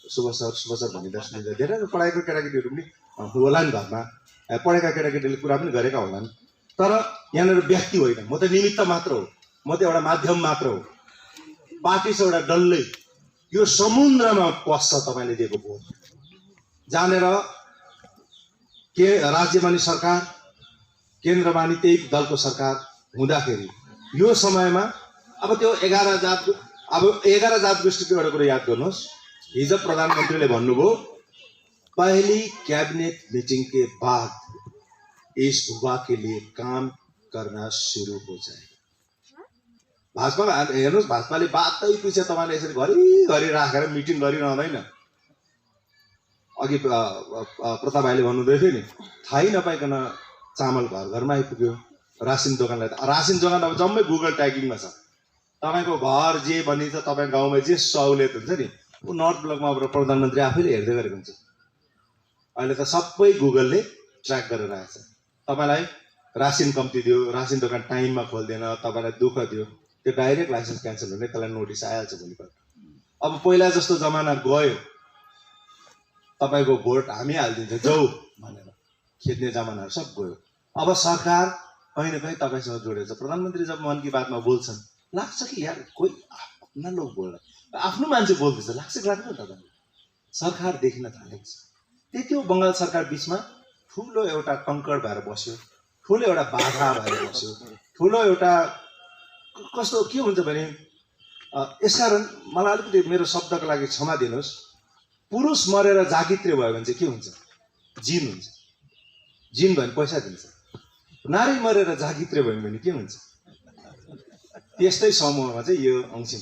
शुभ सर भनिँदा सुनिँदा धेरै पढाएको केटाकेटीहरू पनि होला नि घरमा, पढेका केटाकेटीले कुरा पनि गरेका होलान्। तर यहाँनिर व्यक्ति होइन, म त निमित्त मात्र हो, म त एउटा माध्यम मात्र हो। पार्टी छ एउटा डल्लै, यो समुद्रमा पस्छ तपाईँले दिएको भोट। जानेर के राज्यमा नि सरकार, केन्द्रमा नि त्यही दलको सरकार हुँदाखेरि यो समयमा अब त्यो 11 जात गोष्ठीको एउटा कुरो याद गर्नुहोस्। हिजो प्रधानमन्त्रीले भन्नुभयो पहली कैबिनेट मीटिंग के बाद इस भूभाग के लिए काम करना शुरू हो जाएगा। भाजपामा हेर्नुहोस्, भाजपाले बातै पछि तपाईँले यसरी घरि राखेर मिटिङ गरिरहँदैन। अघि प्रताप भाइले भन्नुहुँदै थियो नि, थाहै नपाइकन चामल घर घरमा आइपुग्यो, रासिन दोकानलाई रासिन दोकान अब जम्मै गुगल ट्यागिङमा छ। तपाईँको घर जे भनिन्छ, तपाईँ गाउँमा जे सहुलियत हुन्छ नि, ऊ नर्थ ब्लकमा अब प्रधानमन्त्री आफैले हेर्दै गरेको हुन्छ। अहिले त सबै गुगलले ट्र्याक गरेर आएछ। तपाईँलाई रासिन कम्ती दियो, रासिन दोकान टाइममा खोल्दैन, तपाईँलाई दुःख दियो, त्यो डाइरेक्ट लाइसेन्स क्यान्सल हुने, त्यसलाई नोटिस आइहाल्छ भोलिपल्ट। अब पहिला जस्तो जमाना गयो, तपाईँको भोट हामी हालिदिन्छ जाऊ भनेर खेद्ने जमानाहरू सब गयो। अब सरकार कहीँ न कहीँ तपाईँसँग जोडेको छ। प्रधानमन्त्री जब मन की बातमा बोल्छन्, लाग्छ कि यार कोही आफ्ना लोक बोल्ला, आफ्नो मान्छे बोल्दैछ, लाग्छ कि लाग्दैन तपाईँलाई? सरकार देखिन थालेको छ। त्यति हो, बङ्गाल सरकार बिचमा ठुलो एउटा कङ्कड भएर बस्यो, ठुलो एउटा बाधा भएर बस्यो, ठुलो एउटा कस्तो के हुन्छ भने, यसकारण मलाई अलिकति मेरो शब्दको लागि क्षमा दिनुहोस्, पुरुष मरेर जागित्रे भयो भने चाहिँ के हुन्छ? जिन हुन्छ। जिन भयो भने पैसा दिन्छ। नारी मरेर जागित्रे भयो भने के हुन्छ? त्यस्तै समूहमा चाहिँ यो औँसी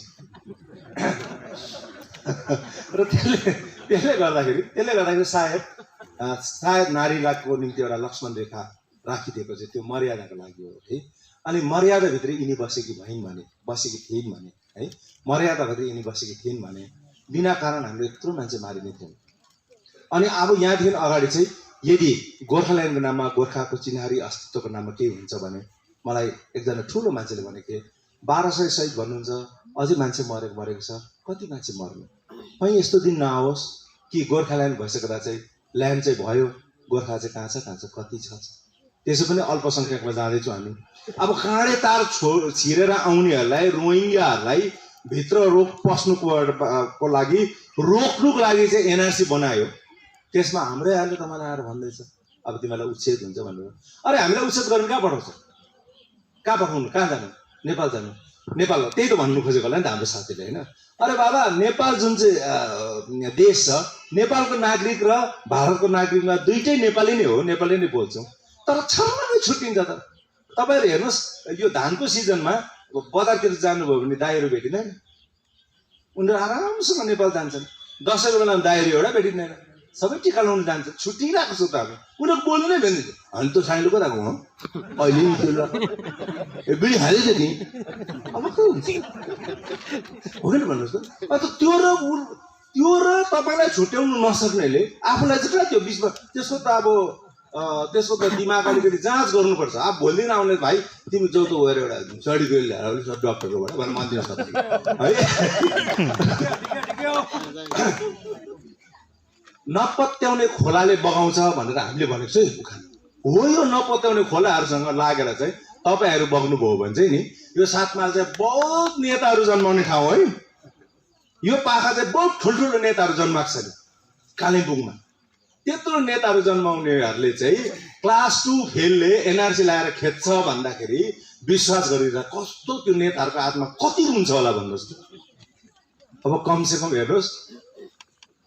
र त्यसले गर्दाखेरि सायद नारीको निम्ति एउटा लक्ष्मण रेखा राखिदिएको चाहिँ त्यो मर्यादाको लागि हो है। अनि मर्यादाभित्र यिनी बसेकी थिइन् भने है, मर्यादाभित्र यिनी बसेकी थिइन् भने बिना कारण हाम्रो यत्रो मान्छे मारिने थिएन। अनि अब यहाँदेखि अगाडि चाहिँ यदि गोर्खाल्यान्डको नाममा गोर्खाको चिन्हारी अस्तित्वको नाममा केही हुन्छ भने मलाई एकजना ठुलो मान्छेले भनेको थिए 1200 शहीद भन्नुहुन्छ, अझै मान्छे मरेको छ, कति मान्छे मर्नु? कहीँ यस्तो दिन नआओस् कि गोर्खाल्यान्ड भइसक्दा चाहिँ ल्यान्ड चाहिँ भयो, गोर्खा चाहिँ कहाँ छ कति छ। त्यसो पनि अल्पसङ्ख्यकमा जाँदैछौँ हामी। अब काँडे तार छिरेर आउनेहरूलाई रोहिङ्ग्याहरूलाई भित्र पस्नुको लागि रोक्नुको लागि चाहिँ एनआरसी बनायो। त्यसमा हाम्रै आएर तपाईँलाई आएर भन्दैछ अब तिमीलाई उच्छेद हुन्छ भनेर। अरे हामीलाई उच्छेद गर्नु कहाँ पठाउँछ? कहाँ पठाउनु? कहाँ जानु? नेपाल जानु? नेपाल त्यही त भन्नु खोजेको होला नि त हाम्रो साथीले होइन। अरे बाबा, नेपाल जुन चाहिँ देश छ, नेपालको नागरिक र भारतको नागरिकमा दुइटै नेपाली नै हो, नेपाली नै बोल्छौँ, तर छर्लङ्गै छुट्टिन्छ त। तपाईँहरू हेर्नुहोस्, यो धानको सिजनमा बजारतिर जानुभयो भने दाइहरू भेटिँदैन, उनीहरू आरामसँग नेपाल जान्छन्। दसैँको बेलामा दाइहरू एउटा भेटिँदैन, सबै टिका लाउनु जान्छ। छुट्टिरहेको छु त हामी, उनीहरू बोल्नु नै भेट्दैन। अनि त साइलो कता गयो अहिले नि त्यो बिडी हालेछ नि, अब के हुन्छ हो कि भन्नुहोस् त। अन्त त्यो र तपाईँलाई छुट्याउनु नसक्नेले आफूलाई चाहिँ कहाँ त्यो बिचमा त्यसको त दिमाग अलिकति जाँच गर्नुपर्छ। अब भोलिदिन आउने भाइ तिमी जो त गएर एउटा सर्टिफिकेट ल्याएर डक्टरकोबाट भनेर मानिदिनु सक्छ है। नपत्याउने खोलाले बगाउँछ भनेर हामीले भनेको छ उखान हो। यो नपत्याउने खोलाहरूसँग लागेर चाहिँ तपाईँहरू बग्नुभयो भने चाहिँ नि यो 7 माइल चाहिँ बहुत नेताहरू जन्माउने ठाउँ है। यो पाखा चाहिँ बहुत ठुल्ठुलो नेताहरू जन्माएको छ नि कालिम्पोङमा। त्यत्रो नेताहरू जन्माउनेहरूले चाहिँ क्लास 2 फेलले एनआरसी ल्याएर खेद्छ भन्दाखेरि विश्वास गरेर कस्तो त्यो नेताहरूको आत्मा कति रुन्छ होला भन्नुहोस् त। अब कमसेकम हेर्नुहोस्,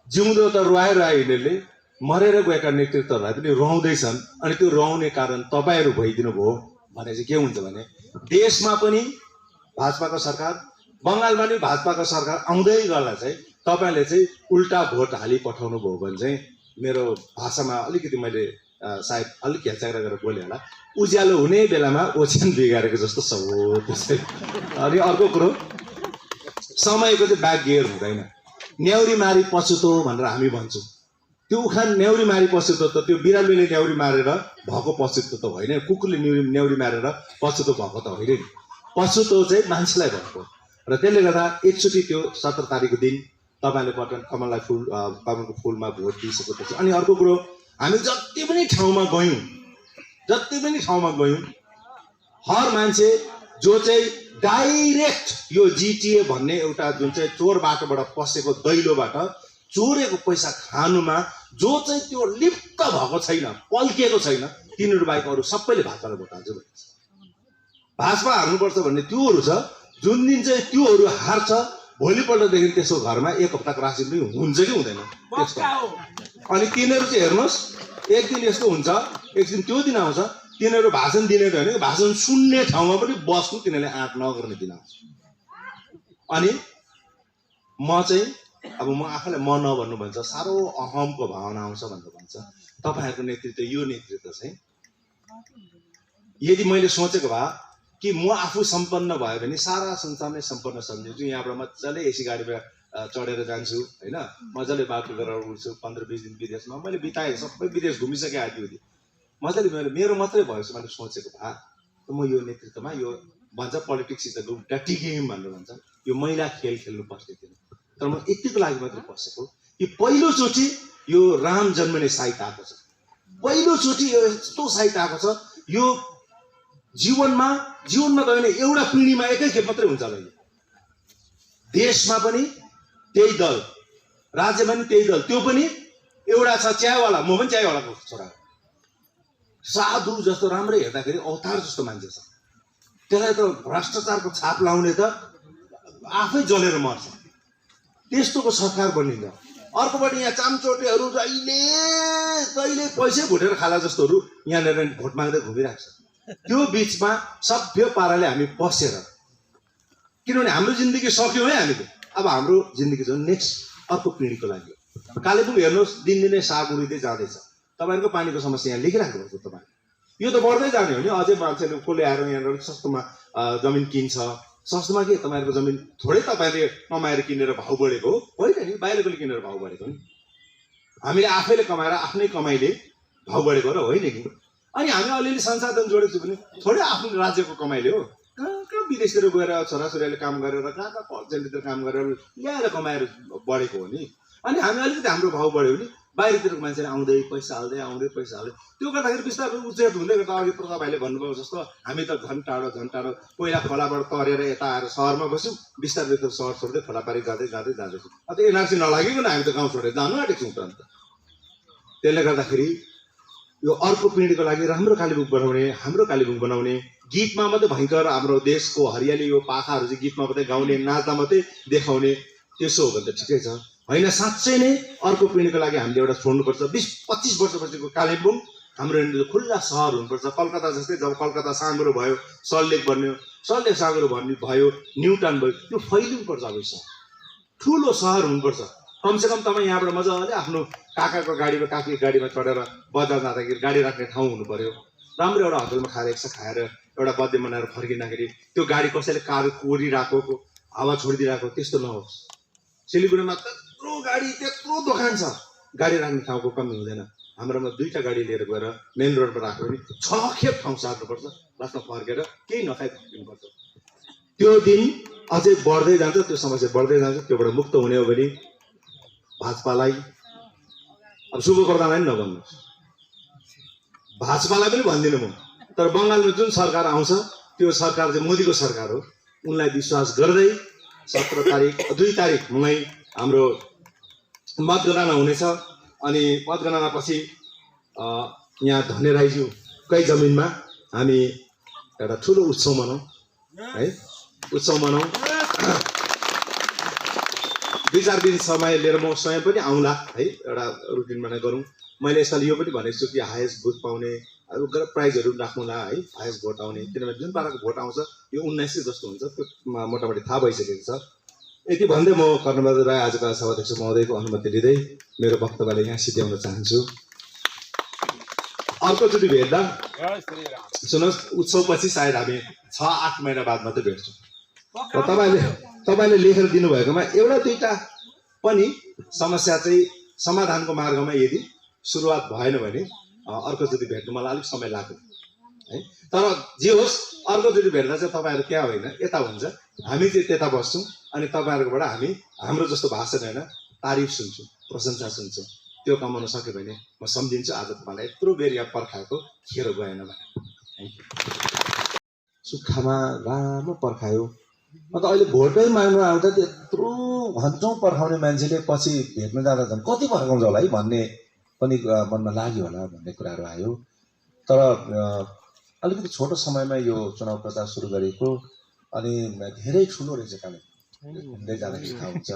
जिउँदो त रुवाएर यिनीहरूले मरेर गएका नेतृत्वहरूलाई पनि रुवाउँदैछन्। अनि त्यो रुवाउने कारण तपाईँहरू भइदिनु भयो भने चाहिँ के हुन्छ भने देशमा पनि भाजपाको सरकार, बङ्गालमा पनि भाजपाको सरकार आउँदै गर्दा चाहिँ तपाईँले चाहिँ उल्टा भोट हाली पठाउनु भयो भने चाहिँ मेरो भाषामा अलिकति मैले सायद अलिक हेरचाह गरेर बोलेँ होला, उज्यालो हुने बेलामा ओछ्यान बिगारेको जस्तो छ हो त्यसै। अनि अर्को कुरो, समयको चाहिँ ब्याक गियर हुँदैन। न्याउरी मारी पछुतो भनेर हामी भन्छौँ। त्यो उखान न्याउरी मारी पछुतो त त्यो बिरालोले न्याउरी मारेर भएको पछुतो त होइन, कुकुरले न्याउरी मारेर पछुतो भएको त होइन नि। पछुतो चाहिँ मान्छेलाई भएको। र त्यसले गर्दा एकचोटि त्यो 17 तारिकको दिन तपाईँले कमलको फुलमा भोट दिइसकेपछि, अनि अर्को कुरो, हामी जति पनि ठाउँमा गयौँ हर मान्छे जो चाहिँ डाइरेक्ट यो जिटिए भन्ने एउटा जुन चाहिँ चोर बाटोबाट पसेको दैलोबाट चोरेको पैसा खानुमा जो चाहिँ त्यो लिप्त भएको छैन, पल्किएको छैन, तिनीहरू बाहेक अरू सबैले भाजपालाई भोट हाल्छ भन्छ। भाजपा हार्नुपर्छ भन्ने त्योहरू छ। जुन दिन चाहिँ त्योहरू हार्छ भोलिपल्टदेखि त्यसको घरमा 1 हप्ताको रासिन पनि हुन्छ कि हुँदैन त्यस्तो। अनि तिनीहरू चाहिँ हेर्नुहोस्, एक दिन यस्तो हुन्छ, एक दिन त्यो दिन आउँछ, तिनीहरू भाषण दिने त होइन, भाषण सुन्ने ठाउँमा पनि बस्नु तिनीहरूले आँट नगर्ने दिन आउँछ। अनि म चाहिँ अब म आफूलाई म नभन्नु भन्छ, साह्रो अहमको भावना आउँछ भनेर भन्छ। तपाईँहरूको नेतृत्व, यो नेतृत्व चाहिँ यदि मैले सोचेको भए कि म आफू सम्पन्न भयो भने सारा संसारमै सम्पन्न सम्झिन्छु। यहाँबाट मजाले एसी गाडीमा चढेर जान्छु होइन, मजाले बाटो गरेर उड्छु, 15-20 दिन विदेशमा मैले बिताएँ, सबै विदेश घुमिसकेँ आदि मजाले मेरो मात्रै भयो जस्तो मैले सोचेको भए म यो नेतृत्वमा यो भन्छ politics is the dirty game भनेर भन्छ, यो मैला खेल खेल्नु पर्ने थिएन। तर म यतिको लागि मात्रै पसेको कि पहिलोचोटि यो राम जन्मने साइत आएको छ, पहिलोचोटि यो यस्तो साइत आएको छ। यो जीवनमा त होइन, एउटा पिँढीमा एकैखेप मात्रै हुन्छ होला। यो देशमा पनि त्यही दल, राज्यमा पनि त्यही दल, त्यो पनि एउटा छ चियावाला, म पनि चियावालाको छोरा, साधु जस्तो राम्रै हेर्दाखेरि अवतार जस्तो मान्छे छ। त्यसलाई त भ्रष्टाचारको छाप लाउने त आफै जलेर मर्छ। त्यस्तोको सरकार बनिन्छ। अर्कोबाट यहाँ चामचोटेहरू जहिले पैसै भुटेर खाला जस्तोहरू यहाँनिर भोट माग्दै घुमिरहेको छ। त्यो बिचमा सभ्य पाराले हामी बसेर किनभने हाम्रो जिन्दगी सक्यौँ है हामीले। अब हाम्रो जिन्दगी चाहिँ नेक्स्ट अर्को पिँढीको लागि हो। कालेबुङ हेर्नुहोस् दिनदिनै साग उडिँदै जाँदैछ। तपाईँहरूको पानीको समस्या यहाँ लेखिराख्नु भएको तपाईँ, यो त बढ्दै जाने हो नि। अझै मान्छेले कसले आएर यहाँनिर सस्तोमा जमिन किन्छ। सस्तोमा के तपाईँहरूको जमिन थोरै तपाईँले कमाएर किनेर भाउ बढेको हो, होइन नि, बाहिरकोले किनेर भाउ बढेको नि। हामीले आफैले कमाएर आफ्नै कमाइले भाउ बढेको र होइन कि। अनि हामी अलिअलि संसाधन जोडेको छु भने थोरै आफ्नो राज्यको कमाइले हो। कहाँ विदेशतिर गएर छोराछोरीले काम गरेर कहाँ कल्चरतिर काम गरेर ल्याएर कमाएर बढेको हो नि। अनि हामी अलिकति हाम्रो भाउ बढ्यो भने बाहिरतिरको मान्छेले आउँदै पैसा हाल्दै त्यो गर्दाखेरि बिस्तारै उच्चेत हुँदै गर्दा अघि प्रताप भाइले भन्नुभयो जस्तो हामी त झन् टाढो पहिला खोलाबाट तरेर यता आएर सहरमा बस्यौँ, बिस्तारै त्यो सहर छोड्दै खोला पारि जाँदैछौँ। अब एनआरसी नलागिकन हामी त गाउँ छोडेर जानु आँटेको छौँ त अन्त। त्यसले गर्दाखेरि यो अर्को पिँढीको लागि राम्रो कालेबुङ बनाउने, हाम्रो कालेबुङ बनाउने, गीतमा मात्रै भयङ्कर हाम्रो देशको हरियाली यो पाखाहरू चाहिँ गीतमा मात्रै गाउने, नाच्दा मात्रै देखाउने, त्यसो हो भने त ठिकै छ। होइन, साँच्चै नै अर्को पिँढीको लागि हामीले एउटा छोड्नुपर्छ। 20-25 वर्षपछिको कालेबुङ हाम्रो खुल्ला सहर हुनुपर्छ। कलकत्ता जस्तै जब कलकत्ता साँगुरो भयो, सल्टलेक बन्यो, सल्टलेक साँगुरो भयो, न्युटन भयो, त्यो फैलिनुपर्छ। अब सहर ठुलो सहर हुनुपर्छ। कमसेकम तपाईँ यहाँबाट मजाले आफ्नो काकाको गाडीमा काकीको गाडीमा चढेर बजार जाँदाखेरि गाडी राख्ने ठाउँ हुनु पर्यो। राम्रो एउटा होटलमा खाएर एकसा खाएर एउटा बर्थडे मनाएर फर्किँदाखेरि त्यो गाडी कसैले कार कोरिरहेको हावा छोडिदिरहेको त्यस्तो नहोस्। सिलगढीमा त्यत्रो गाडी त्यत्रो दोकान छ, गाडी राख्ने ठाउँको कमी हुँदैन। हाम्रोमा 2टा गाडी लिएर गएर मेन रोडमा राख्यो भने 6 खेप ठाउँ सार्नुपर्छ, लास्टमा फर्केर केही नखाइ फर्किनुपर्छ। त्यो दिन अझै बढ्दै जान्छ, त्यो समस्या बढ्दै जान्छ। त्योबाट मुक्त हुने हो भने भाजपालाई, अब शुभप्रधानलाई पनि नभन्नुहोस्, भाजपालाई पनि भन्दिनँ म। तर बङ्गालमा जुन सरकार आउँछ त्यो सरकार चाहिँ मोदीको सरकार हो। उनलाई विश्वास गर्दै 2 तारिक मङै हाम्रो मतगणना हुनेछ। अनि मतगणनापछि यहाँ धनेराईज्यूकै जमिनमा हामी एउटा ठुलो उत्सव मनाउँ है, उत्सव मनाउँ। 2-4 दिन समय लिएर म स्वयं पनि आउँला है, एउटा रुटिन बनाएर गरौँ। मैले यसपालि यो पनि भनेको छु कि हाइएस्ट भोट पाउने प्राइजहरू राख्नुला है, हाइएस्ट भोट आउने। किनभने जुन पाराको भोट आउँछ यो 1900 जस्तो हुन्छ, त्यो मोटामोटी थाहा भइसकेको छ। यति भन्दै म कर्णबहादुर राई आजका सभाध्यक्ष महोदयको अनुमति लिँदै मेरो वक्तव्यलाई यहाँ सिध्याउन चाहन्छु। अर्कोचोटि भेट्दा सुन्नुहोस्, उत्सवपछि सायद हामी 6-8 महिना बाद मात्रै भेट्छौँ। र तपाईँले लेखेर दिनुभएकोमा एउटा 2टा पनि समस्या चाहिँ समाधानको मार्गमा यदि सुरुवात भएन भने अर्कोचोटि भेट्नु मलाई अलिक समय लाग्यो है। तर जे होस्, अर्कोचोटि भेट्दा चाहिँ तपाईँहरू त्यहाँ होइन यता हुन्छ, हामी चाहिँ त्यता बस्छौँ। अनि तपाईँहरूकोबाट हामी हाम्रो जस्तो भाषण होइन, तारिफ सुन्छौँ, प्रशंसा सुन्छौँ। त्यो कमाउन सक्यो भने म सम्झिन्छु आज तपाईँलाई यत्रो बेर यहाँ पर्खाएको खेर गएन भने। सुक्खामा लामो पर्खायो, अन्त अहिले भोटै माग्नु आउँदा त्यत्रो घन्टौँ पर्खाउने मान्छेले पछि भेट्नु जाँदा झन् कति पर्खाउँछ होला है भन्ने पनि मनमा लाग्यो होला भन्ने कुराहरू आयो। तर अलिकति छोटो समयमा यो चुनाव प्रचार सुरु गरेको, अनि धेरै ठुलो रहेछ कालेबुङ। घुम्दै जाँदाखेरि थाहा हुन्छ,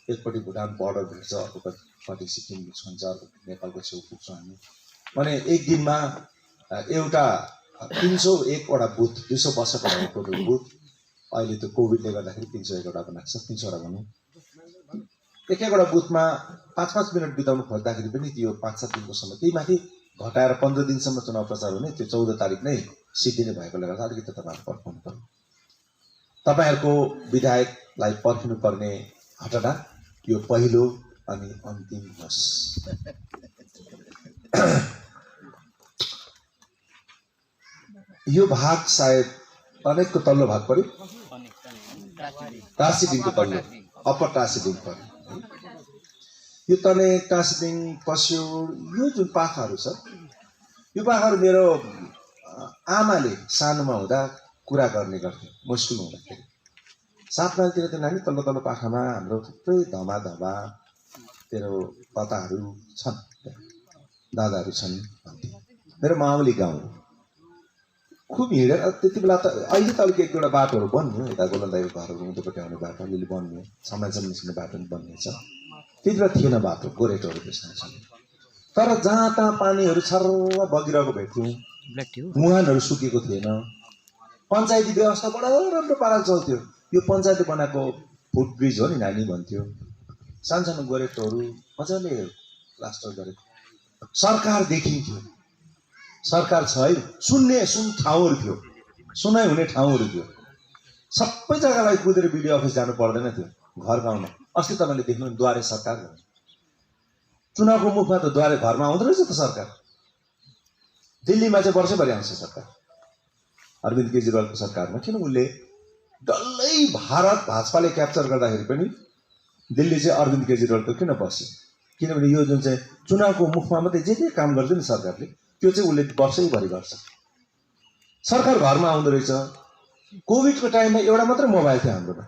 एकपट्टि भुटान बोर्डर भेट्छ, अर्कोपट्टि सिक्किम छुन्छ, नेपालको छेउ पुग्छौँ हामी। भने एक दिनमा एउटा 301वटा बुथ, 200 वर्षको टोटल बुथ। अहिले त्यो कोभिडले गर्दाखेरि 301वटा बनाएको छ, 300वटा भनौँ। एक-एकवटा बुथमा 5-5 मिनट बिताउनु खोज्दाखेरि पनि त्यो 5-7 दिनको समय, त्यही माथि घटाएर 15 दिनसम्म चुनाव प्रचार हुने, त्यो 14 तारिक नै सिद्धिने भएकोले गर्दा अलिकति तपाईँहरू पर्खाउनु पर्यो। तपाईँहरूको विधायकलाई पर्खिनु पर्ने घटना यो पहिलो अनि अन्तिम होस्। यो भाग सायद अनेकको तल्लो भाग पर्यो, टासीडिङको तल्लो, अप्पर टासीडिङ पर्यो। यो तने टासीडिङ, पस्योड, यो जुन पाखाहरू छ, यो पाखाहरू मेरो आमाले सानोमा हुँदा कुरा गर्ने गर्थे। म स्कुलमा हुँदाखेरि 7 माइलतिर त्यो नानी तल्लो तल्लो पाखामा हाम्रो थुप्रै धमा तेरो कताहरू छन्, दादाहरू छन् भन्थे। मेरो माउली गाउँ खुब हिँडेर त्यति बेला त, अहिले त अलिक 1-2वटा बाटोहरू बन्यो, यता गोलन्दाईको घरहरू उँधोपट्टि आउने बाटो अलिअलि बन्यो, समाजसम्म निस्किने बाटो पनि बन्नेछ। त्यति बेला थिएन बाटो, गोरेटोहरू त्यसमा छन्। तर जहाँ तहाँ पानीहरू छर्र बगिरहेको भेट्थ्यौँ, मुहानहरू सुकेको थिएन। पञ्चायती व्यवस्था बडो राम्रो पाराले चल्थ्यो। यो पञ्चायतले बनाएको फुटब्रिज हो नि नानी भन्थ्यो, सानसानो गोरेटोहरू मजाले प्लास्टर गरेको, सरकार देखिन्थ्यो, सरकार छ है, सुन ठाउँहरू थियो, सुनाइ हुने ठाउँहरू थियो, सबै जग्गालाई कुदेर बिडिओ अफिस जानु पर्दैन थियो घर गाउँमा। अस्ति तपाईँले देख्नु द्वारे सरकार, चुनावको मुखमा त द्वारे घरमा आउँदो रहेछ त सरकार। दिल्लीमा चाहिँ वर्षैभरि आउँछ सरकार, अरविन्द केजरीवालको सरकारमा। किन उसले डल्लै भारत भाजपाले क्याप्चर गर्दाखेरि पनि दिल्ली चाहिँ अरविन्द केजरीवालको किन बस्यो? किनभने यो जुन चाहिँ चुनावको मुखमा मात्रै जे काम गर्छ नि सरकारले, त्यो चाहिँ उसले वर्षैभरि गर्छ। सरकार घरमा आउँदो रहेछ। कोभिडको टाइममा एउटा मात्रै मोबाइल थियो हाम्रोमा,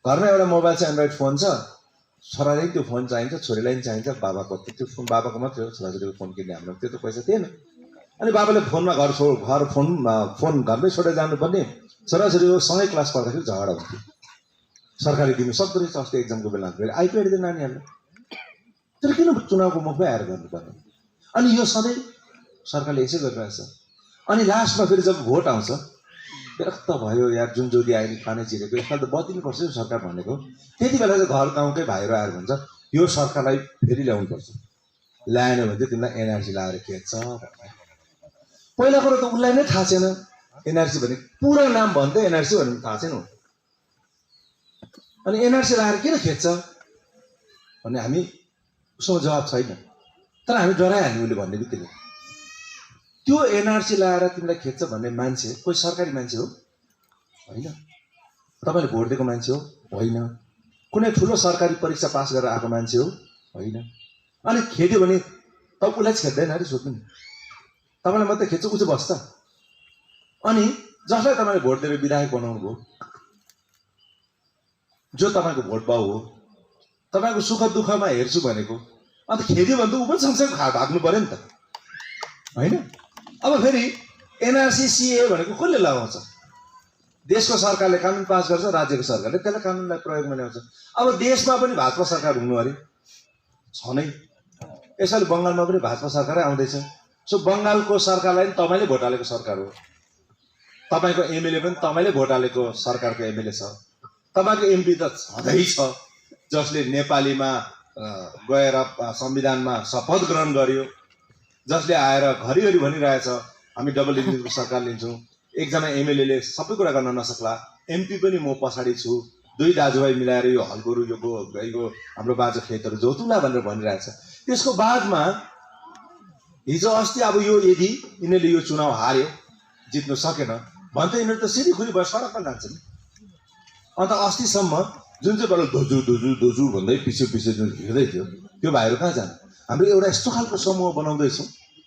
घरमा एउटा मोबाइल चाहिँ एन्ड्रोइड फोन छ, छोरालाई त्यो फोन चाहिन्छ, छोरीलाई पनि चाहिन्छ, बाबाको त्यो फोन बाबाको मात्रै हो, छोराछोरीको फोन किन्ने हाम्रो त्यो त पैसा थिएन। अनि बाबाले फोनमा घर फोन घरमै छोडेर जानुपर्ने, छोराछोरीको सँगै क्लास पढ्दाखेरि झगडा हुन्थ्यो। सरकारले दिनु सक्दो रहेछ अस्ति एक्जामको बेला, फेरि आइप्याड दियो नानीहरूलाई। तर किन चुनावको मुखमै आएर गर्नुपर्ने? अनि यो सधैँ सरकारले यसै गरिरहेछ। अनि लास्टमा फेरि जब भोट आउँछ, विरक्त भयो यार, जुन जोडी आयो नि खाने चिरेको, यसमा त बदिनुपर्छ नि सरकार भनेको। त्यति बेला चाहिँ घर गाउँकै भाइहरू आएर भन्छ यो सरकारलाई फेरि ल्याउनुपर्छ, ल्याएन भने चाहिँ तिमीलाई एनआरसी लाएर खेद्छ। पहिला कुरो त उसलाई नै थाहा छैन एनआरसी भने, पुरा नाम भन्दै एनआरसी भन्ने थाहा छैन। अनि एनआरसी लाएर किन खेद्छ भन्ने हामी उसँग जवाब छैन, तर हामी डराइहाल्यौँ उसले भन्ने बित्तिकै। त्यो एनआरसी लाएर तिमीलाई खेद्छ भन्ने मान्छे कोही सरकारी मान्छे हो? होइन। तपाईँले भोट दिएको मान्छे हो? होइन। कुनै ठुलो सरकारी परीक्षा पास गरेर आएको मान्छे हो? होइन। अनि खेद्यो भने त उसलाई खेद्दैन अरे, सोध्नु नि। तपाईँलाई मात्रै खेद्छ, ऊ चाहिँ बस्छ। अनि जसलाई तपाईँले भोट दिएर विधायक बनाउनु भयो, जो तपाईँको भोट बाउ हो, तपाईँको सुख दुःखमा हेर्छु भनेको, अन्त खेद्यो भने त ऊ पनि सँगसँगै भाग्नु पऱ्यो नि त, होइन? अब फेरि एनआरसी सिए भनेको कसले लगाउँछ? देशको सरकारले कानुन पास गर्छ, राज्यको सरकारले त्यसलाई कानुनलाई प्रयोगमा ल्याउँछ। अब देशमा पनि भाजपा सरकार हुनु अरे, छ नै। यसैले बङ्गालमा पनि भाजपा सरकारै आउँदैछ। सो बङ्गालको सरकारलाई पनि तपाईँले भोट हालेको सरकार हो, तपाईँको एमएलए पनि तपाईँले भोट हालेको सरकारको एमएलए छ, तपाईँको एमपी त छँदै छ जसले नेपालीमा गएर संविधानमा शपथ ग्रहण गर्यो, जसले आएर घरिघरि भनिरहेछ हामी डबल इन्जिनको सरकार लिन्छौँ। एकजना एमएलएले सबै कुरा गर्न नसक्ला, एमपी पनि म पछाडि छु, दुई दाजुभाइ मिलाएर यो हलगोरु यो हाम्रो बाँझो खेतहरू जोतुला भनेर भनिरहेछ। त्यसको बादमा हिजो अस्ति अब यो यदि यिनीहरूले यो चुनाव हार्यो, जित्नु सकेन भने त यिनीहरू त सिधै भयो, सडकमा जान्छ नि। अन्त अस्तिसम्म जुन चाहिँ बेला दोजु दोजु दोजु भन्दै पछि जुन हिँड्दै थियो, त्यो भाइहरू कहाँ जानु? हाम्रो एउटा यस्तो खालको समूह बनाउँदैछौँ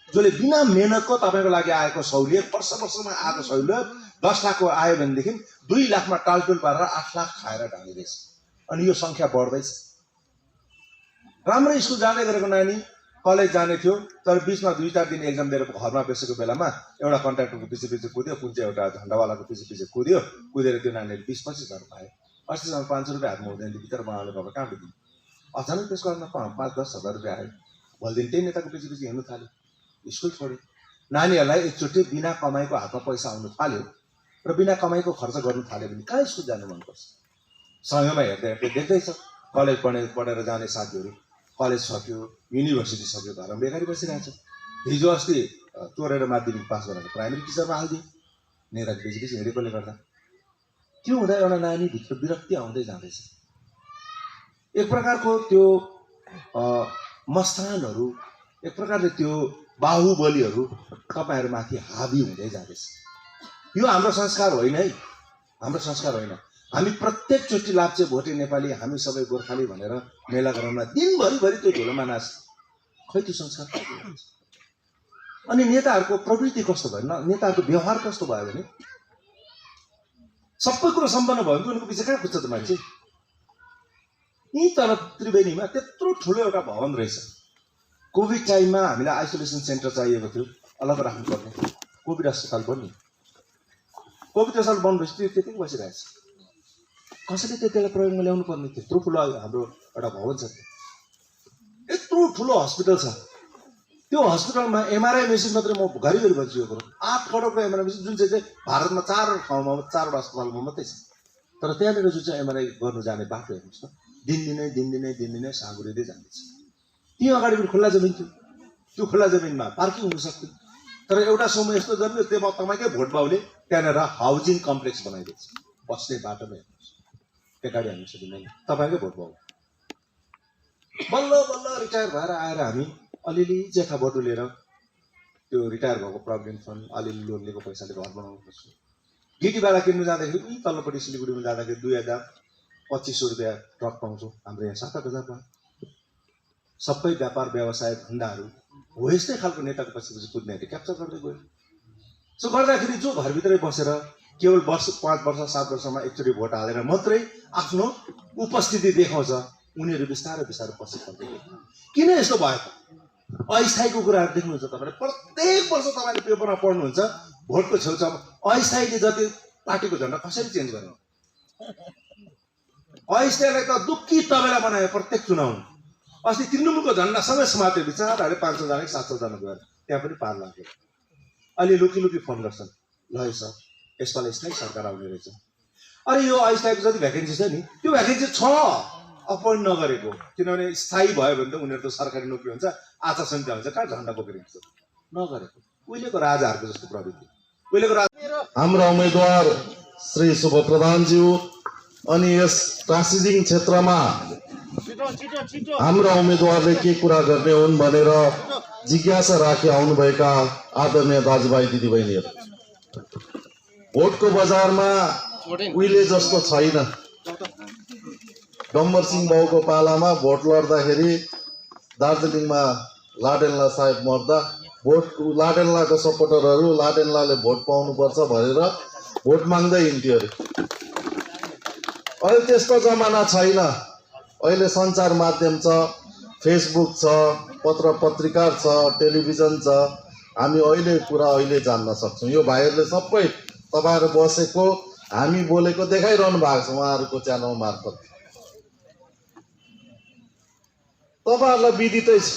जसले बिना मेहनतको तपाईँको लागि आएको सहुलियत, वर्षमा आएको सहुलियत 10 लाखको आयो भनेदेखि 2 लाखमा टालटुल पारेर 8 लाख खाएर ढालिँदैछ। अनि यो सङ्ख्या बढ्दैछ। राम्रो स्कुल जाँदै गरेको नानी कलेज जाने थियो, तर बिचमा 2-4 दिन एक्जाम दिएर घरमा बसेको बेलामा एउटा कन्ट्र्याक्टरको पछि कुद्यो, कुन चाहिँ एउटा झन्डावालाको पछि कुदेर त्यो नानीले 20-25 हजार पायो। अस्तिसम्म 500 रुपियाँ हातमा हुँदैन, भित्र उहाँले बाबा कहाँ दिनु? अचानक त्यसको हातमा 5-10 हजार रुपियाँ आयो। भोलि दिन त्यही नेताको पछि हिँड्नु थाल्यो, स्कुल छोड्यो। नानीहरूलाई एकचोटि बिना कमाइको हातमा पैसा आउनु थाल्यो र बिना कमाइको खर्च गर्नु थाल्यो भने कहाँ स्कुल जानु मनपर्छ? सँगैमा हेर्दै देख्दैछ कलेज पढेर जाने साथीहरू कलेज सक्यो, युनिभर्सिटी सक्यो, घरमा बेकारी बसिरहेछ। हिजो अस्ति चोरेर माध्यमिक पास गरेर प्राइमेरी टिचरमा हालिदियो नेताको पछि हिँडेकोले गर्दा। त्यो हुँदा एउटा नानीभित्र विरक्ति आउँदै जाँदैछ। एक प्रकारको त्यो मस्तानहरू, एक प्रकारले त्यो बाहुबलीहरू तपाईँहरूमाथि हाबी हुँदै जाँदैछ। यो हाम्रो संस्कार होइन है, हाम्रो संस्कार होइन। हामी प्रत्येकचोटि लाप्चे भोटे नेपाली, हामी सबै गोर्खाली भनेर मेला ग्राउन्डमा दिनभरि त्यो ढोलोमा नाच्छ। खै त्यो संस्कार? अनि नेताहरूको प्रवृत्ति कस्तो भयो, नेताहरूको व्यवहार कस्तो भयो भने सबै कुरो सम्पन्न भयो भने उनीहरूको पछि कहाँ खुज्छ त मान्छे? यहीँ तर त्रिवेणीमा त्यत्रो ठुलो एउटा भवन रहेछ। कोभिड टाइममा हामीलाई आइसोलेसन सेन्टर चाहिएको थियो, अलग राख्नुपर्ने, कोभिड अस्पताल बन्यो। कोभिड अस्पताल बन्दैछ, त्यो त्यतिकै बसिरहेछ। कसैले त्यतिलाई प्रयोगमा ल्याउनु पर्ने? त्यत्रो ठुलो हाम्रो एउटा भवन छ, यत्रो ठुलो हस्पिटल छ। त्यो हस्पिटलमा एमआरआई मेसिन मात्रै म घरिघरि भन्छु यो कुरो, 8 करोडको एमआरआई मेसिन जुन चाहिँ भारतमा 4 ठाउँमा 4 अस्पतालमा मात्रै छ। तर त्यहाँनिर जुन चाहिँ एमआरआई गर्नु जाने बाटो हेर्नुहोस् त, दिनदिनै साँगुरिँदै जाँदैछ। त्यहीँ अगाडि पनि खुल्ला जमिन थियो, त्यो खुल्ला जमिनमा पार्किङ हुन सक्थ्यो। तर एउटा समय यस्तो जन्मियो, त्यो तपाईँकै भोट बाउले त्यहाँनिर हाउसिङ कम्प्लेक्स बनाइदिएछ, बस्ने बाटोमा हेर्नुहोस्, टेकाडी हामी सकिँदैन, तपाईँकै भोट बाउ। बल्ल बल्ल रिटायर भएर आएर हामी अलिअलि जेठा बटुलेर त्यो रिटायर भएको प्रोभिडेन्ट फन्ड अलिअलि लोन लिएको पैसाले घर बनाउनु पर्छ। गिटीबाट किन्नु जाँदाखेरि उही तल्लोपट्टि सिलगढीमा जाँदाखेरि 2000-2500 रुपियाँ ट्रक पाउँछौँ, हाम्रो यहाँ 7,000 भयो। सबै व्यापार व्यवसाय धन्दाहरू हो यस्तै खालको नेताको पछि कुद्नेहरूले क्याप्चर गर्दै गयो। सो गर्दाखेरि जो घरभित्रै बसेर केवल 5 वर्ष 7 वर्षमा एकचोटि भोट हालेर मात्रै आफ्नो उपस्थिति देखाउँछ, उनीहरू बिस्तारै पछि पर्दै गयो। किन यस्तो भयो त? अस्थायीको कुराहरू देख्नुहुन्छ तपाईँले, प्रत्येक वर्ष तपाईँले पेपरमा पढ्नुहुन्छ, भोटको छेउछाउमा अस्थायीले जति पार्टीको झन्डा कसरी चेन्ज गर्ने? अस्थायीलाई त दुःखी तबेला बनायो प्रत्येक चुनावमा। अस्ति तृणमूलको झन्डासँगै समात्यो, बिचाराहरूले 500 जना 700 जना गएर त्यहाँ पनि पार लाग्यो। अहिले लुकी फोन गर्छन्, ल सर यसपालि स्थायी सरकार आउने रहेछ। अरे यो अस्थायीको जति भ्याकेन्सी छ नि, त्यो भ्याकेन्सी छ अपोइन्ट नगरेको, किनभने स्थायी भयो भने त उनीहरू त सरकारी नोकरी हुन्छ, आचार संहिता हुन्छ, कहाँ झन्डा बोकेर हिँड्छ, नगरेको। उहिलेको राजाहरूको जस्तो प्रवृत्ति, उहिलेको हाम्रा उम्मेदवार श्री शुभ प्रधानज्यू अनि यस टासिजिङ क्षेत्रमा हाम्रा उम्मेदवारले के कुरा गर्ने हुन् भनेर जिज्ञासा राखी आउनुभएका आदरणीय दाजुभाइ दिदीबहिनीहरू, भोटको बजारमा उहिले जस्तो छैन। डम्बर सिंह बाउको पालामा भोट लड्दाखेरि दार्जिलिङमा लाडेनला साहेब मर्दा लाडेनलाको सपोर्टरहरू लाडेनलाले भोट पाउनुपर्छ भनेर भोट माग्दै हिँड्थ्यो अरे। अहिले त्यस्तो जमाना छैन। अहिले सञ्चार माध्यम छ, फेसबुक छ, पत्र पत्रिका छ, टेलिभिजन छ, हामी अहिले जान्न सक्छौँ। यो भाइहरूले सबै तपाईँहरू बसेको हामी बोलेको देखाइरहनु भएको छ उहाँहरूको च्यानल मार्फत। तपाईँहरूलाई विदितै छ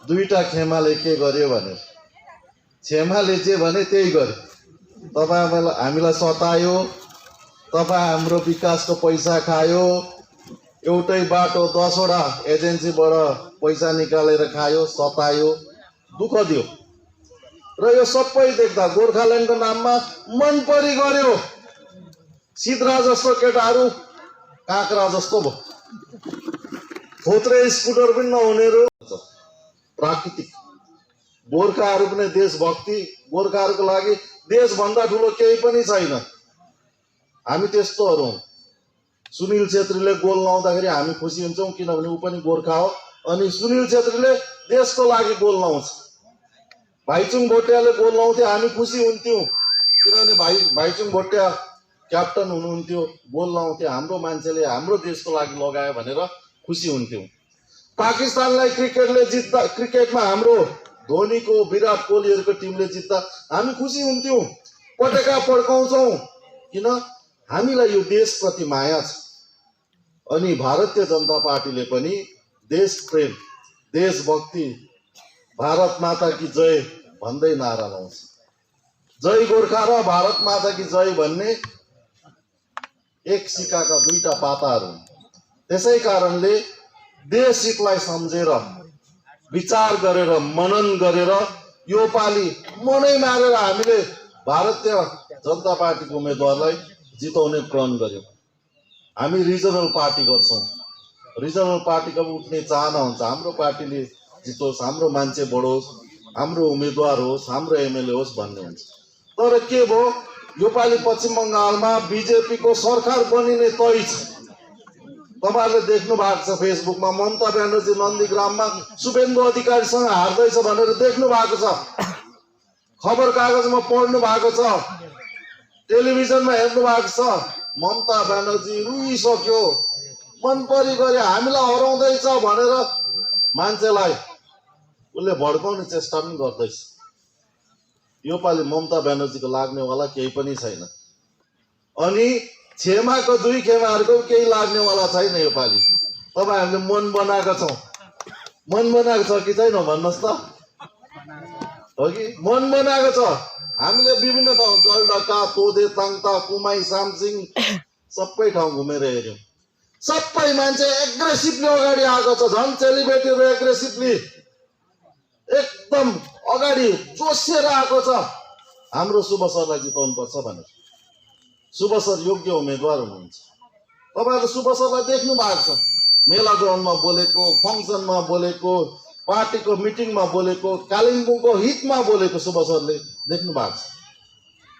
दुईटा खेमाले के गर्यो भनेर। छेमाले जे भने त्यही गर्यो। हामीलाई सतायो, तपाईँ हाम्रो विकासको पैसा खायो, एउटै बाटो 10वटा एजेन्सीबाट पैसा निकालेर खायो, सतायो, दुःख दियो। र यो सबै देख्दा गोर्खाल्यान्डको नाममा मन परी गर्यो। सिद्रा जस्तो केटाहरू काँक्रा जस्तो भयो, थोत्रे स्कुटर पनि नहुनेहरू। प्राकृतिक गोर्खाहरू पनि देशभक्ति, गोर्खाहरूको लागि देशभन्दा ठुलो केही पनि छैन। हामी त्यस्तोहरू हौँ। सुनिल छेत्रीले गोल लाउँदाखेरि हामी खुसी हुन्छौँ, किनभने ऊ पनि गोर्खा हो। अनि सुनिल छेत्रीले देशको लागि गोल लाउँछ। भाइचुङ भोटियाले गोल लाउँथ्यो, हामी खुसी हुन्थ्यौँ, किनभने भाइचुङ भोटिया क्याप्टन हुनुहुन्थ्यो, गोल लाउँथ्यो, हाम्रो मान्छेले हाम्रो देशको लागि लगायो भनेर खुसी हुन्थ्यौँ। पाकिस्तानलाई क्रिकेटमा हाम्रो धोनीको, विराट कोहलीहरूको टिमले जित्दा हामी खुसी हुन्थ्यौँ, पटेका पड्काउँछौँ, किन हामीलाई यो देशप्रति माया छ। अनि भारतीय जनता पार्टीले पनि देश प्रेम, देशभक्ति, भारत माता की जय भन्दै नारा लाउँछ। जय गोर्खा र भारत माता की जय भन्ने एक सिक्काका दुईटा पाताहरू हुन्। त्यसै कारणले देश हितलाई सम्झेर, विचार गरेर, मनन गरेर यो पालि मनै मारेर हामीले भारतीय जनता पार्टीको उम्मेदवारलाई जिताउने प्रण गर्यौँ। हामी रिजनल पार्टी गर्छौँ। रिजनल पार्टीको उठ्ने चाहना हुन्छ, हाम्रो पार्टीले जितोस्, हाम्रो मान्छे बढोस्, हाम्रो उम्मेदवार होस्, हाम्रो एमएलए होस् भन्ने हुन्छ। तर के भयो, योपालि पश्चिम बङ्गालमा बिजेपीको सरकार बनिने तय छ। तपाईँहरूले देख्नु भएको छ फेसबुकमा, ममता ब्यानर्जी नन्दीग्राममा शुभेन्दु अधिकारीसँग हार्दैछ भनेर देख्नु भएको छ, खबर कागजमा पढ्नु भएको छ, टेलिभिजनमा हेर्नु भएको छ। ममता ब्यानर्जी रुइसक्यो, मन परी गरे हामीलाई हराउँदैछ भनेर मान्छेलाई उसले भड्काउने चेष्टा पनि गर्दैछ। योपालि ममता ब्यानर्जीको लाग्नेवाला केही पनि छैन। अनि छेमाको दुई खेमाहरूको केही लाग्नेवाला छैन योपालि। तपाईँहरूले मन बनाएको छौँ, मन बनाएको छ कि छैन भन्नुहोस् त? हो कि मन बनाएको छ? हामीले विभिन्न ठाउँ जलढका, तोदे, ताङता, कुमाई, सामसिङ सबै ठाउँ घुमेर हेऱ्यौँ। सबै मान्छे एग्रेसिभली अगाडि आएको छ। झन् चेलीबेटीहरू एग्रेसिभली एकदम अगाडि जोसिएर आएको छ हाम्रो शुभ सरलाई जिताउनुपर्छ भनेर। शुभ सर योग्य उम्मेदवार हुनुहुन्छ। तपाईँहरूले शुभ सरलाई देख्नु भएको छ, मेला ग्राउन्डमा बोलेको, फङ्सनमा बोलेको, पार्टीको मिटिङमा बोलेको, कालिम्पोङको हितमा बोलेको शुभ सरले देख्नु भएको छ।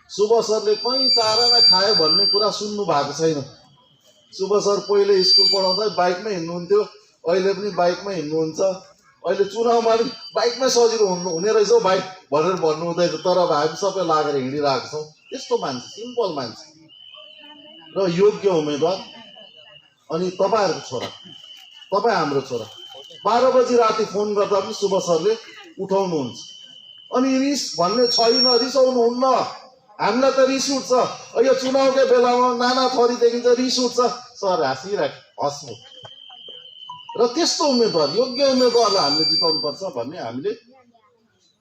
शुभ सरले कहीँ चाराना खायो भन्ने कुरा सुन्नु भएको छैन। शुभ सर पहिले स्कुल पढाउँदा बाइकमै हिँड्नुहुन्थ्यो, अहिले पनि बाइकमै हिँड्नुहुन्छ। अहिले चुनावमा पनि बाइकमै सजिलो हुने रहेछ बाइक भनेर भन्नु हुँदैन, तर अब हामी सबै लागेर हिँडिरहेको छौँ। त्यस्तो मान्छे, सिम्पल मान्छे र योग्य उम्मेदवार। अनि तपाईँहरूको छोरा, तपाईँ हाम्रो छोरा, 12 बजी राति फोन गर्दा पनि शुभ सरले उठाउनुहुन्छ। अनि रिस भन्ने छैन, रिसाउनुहुन्न। हामीलाई त रिस उठ्छ, यो चुनावकै बेलामा नाना थरी देखिन्छ, रिस उठ्छ। सर हँस्नु र त्यस्तो उम्मेदवार, योग्य उम्मेदवारलाई हामीले जिताउनुपर्छ भन्ने हामीले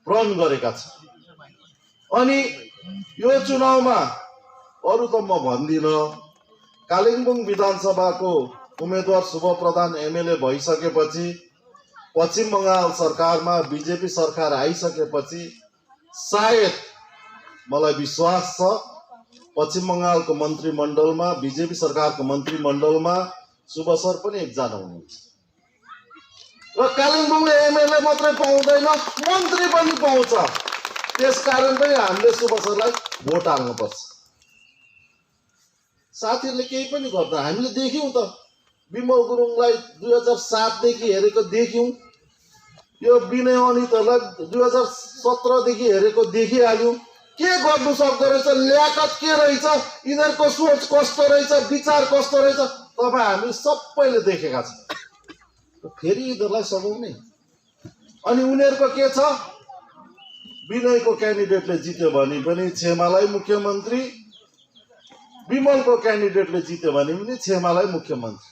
प्रण गरेका छौँ। अनि यो चुनावमा अरू त म भन्दिनँ, कालिम्पोङ विधानसभाको उम्मेदवार शुभ प्रधान एमएलए भइसकेपछि, पश्चिम बङ्गाल सरकारमा बिजेपी सरकार आइसकेपछि सायद मलाई विश्वास छ पश्चिम बङ्गालको मन्त्रीमण्डलमा, बिजेपी सरकारको मन्त्रीमण्डलमा शुभ सर पनि एकजना हुनुहुन्छ। र कालिम्पोङले एमएलए मात्रै पाउँदैन, मन्त्री पनि पाउँछ। त्यसकारण पनि हामीले शुभ सरलाई भोट हाल्नुपर्छ। साथीहरूले केही पनि गर्दा हामीले देख्यौँ त, विमल गुरुङलाई 2007 देखि हेरेको देख्यौँ, यो विनय अनितहरूलाई 2017 देखि हेरेको देखिहाल्यौँ। के गर्नु सक्दो रहेछ, ल्याकत के रहेछ, यिनीहरूको सोच कस्तो रहेछ, विचार कस्तो रहेछ, तपाईँ हामी सबैले देखेका छौँ। फेरि यिनीहरूलाई सघाउने। अनि उनीहरूको के छ, विनयको क्यान्डिडेटले जित्यो भने पनि छेमालाई मुख्यमन्त्री, विमलको क्यान्डिडेटले जित्यो भने पनि छेमालाई मुख्यमन्त्री।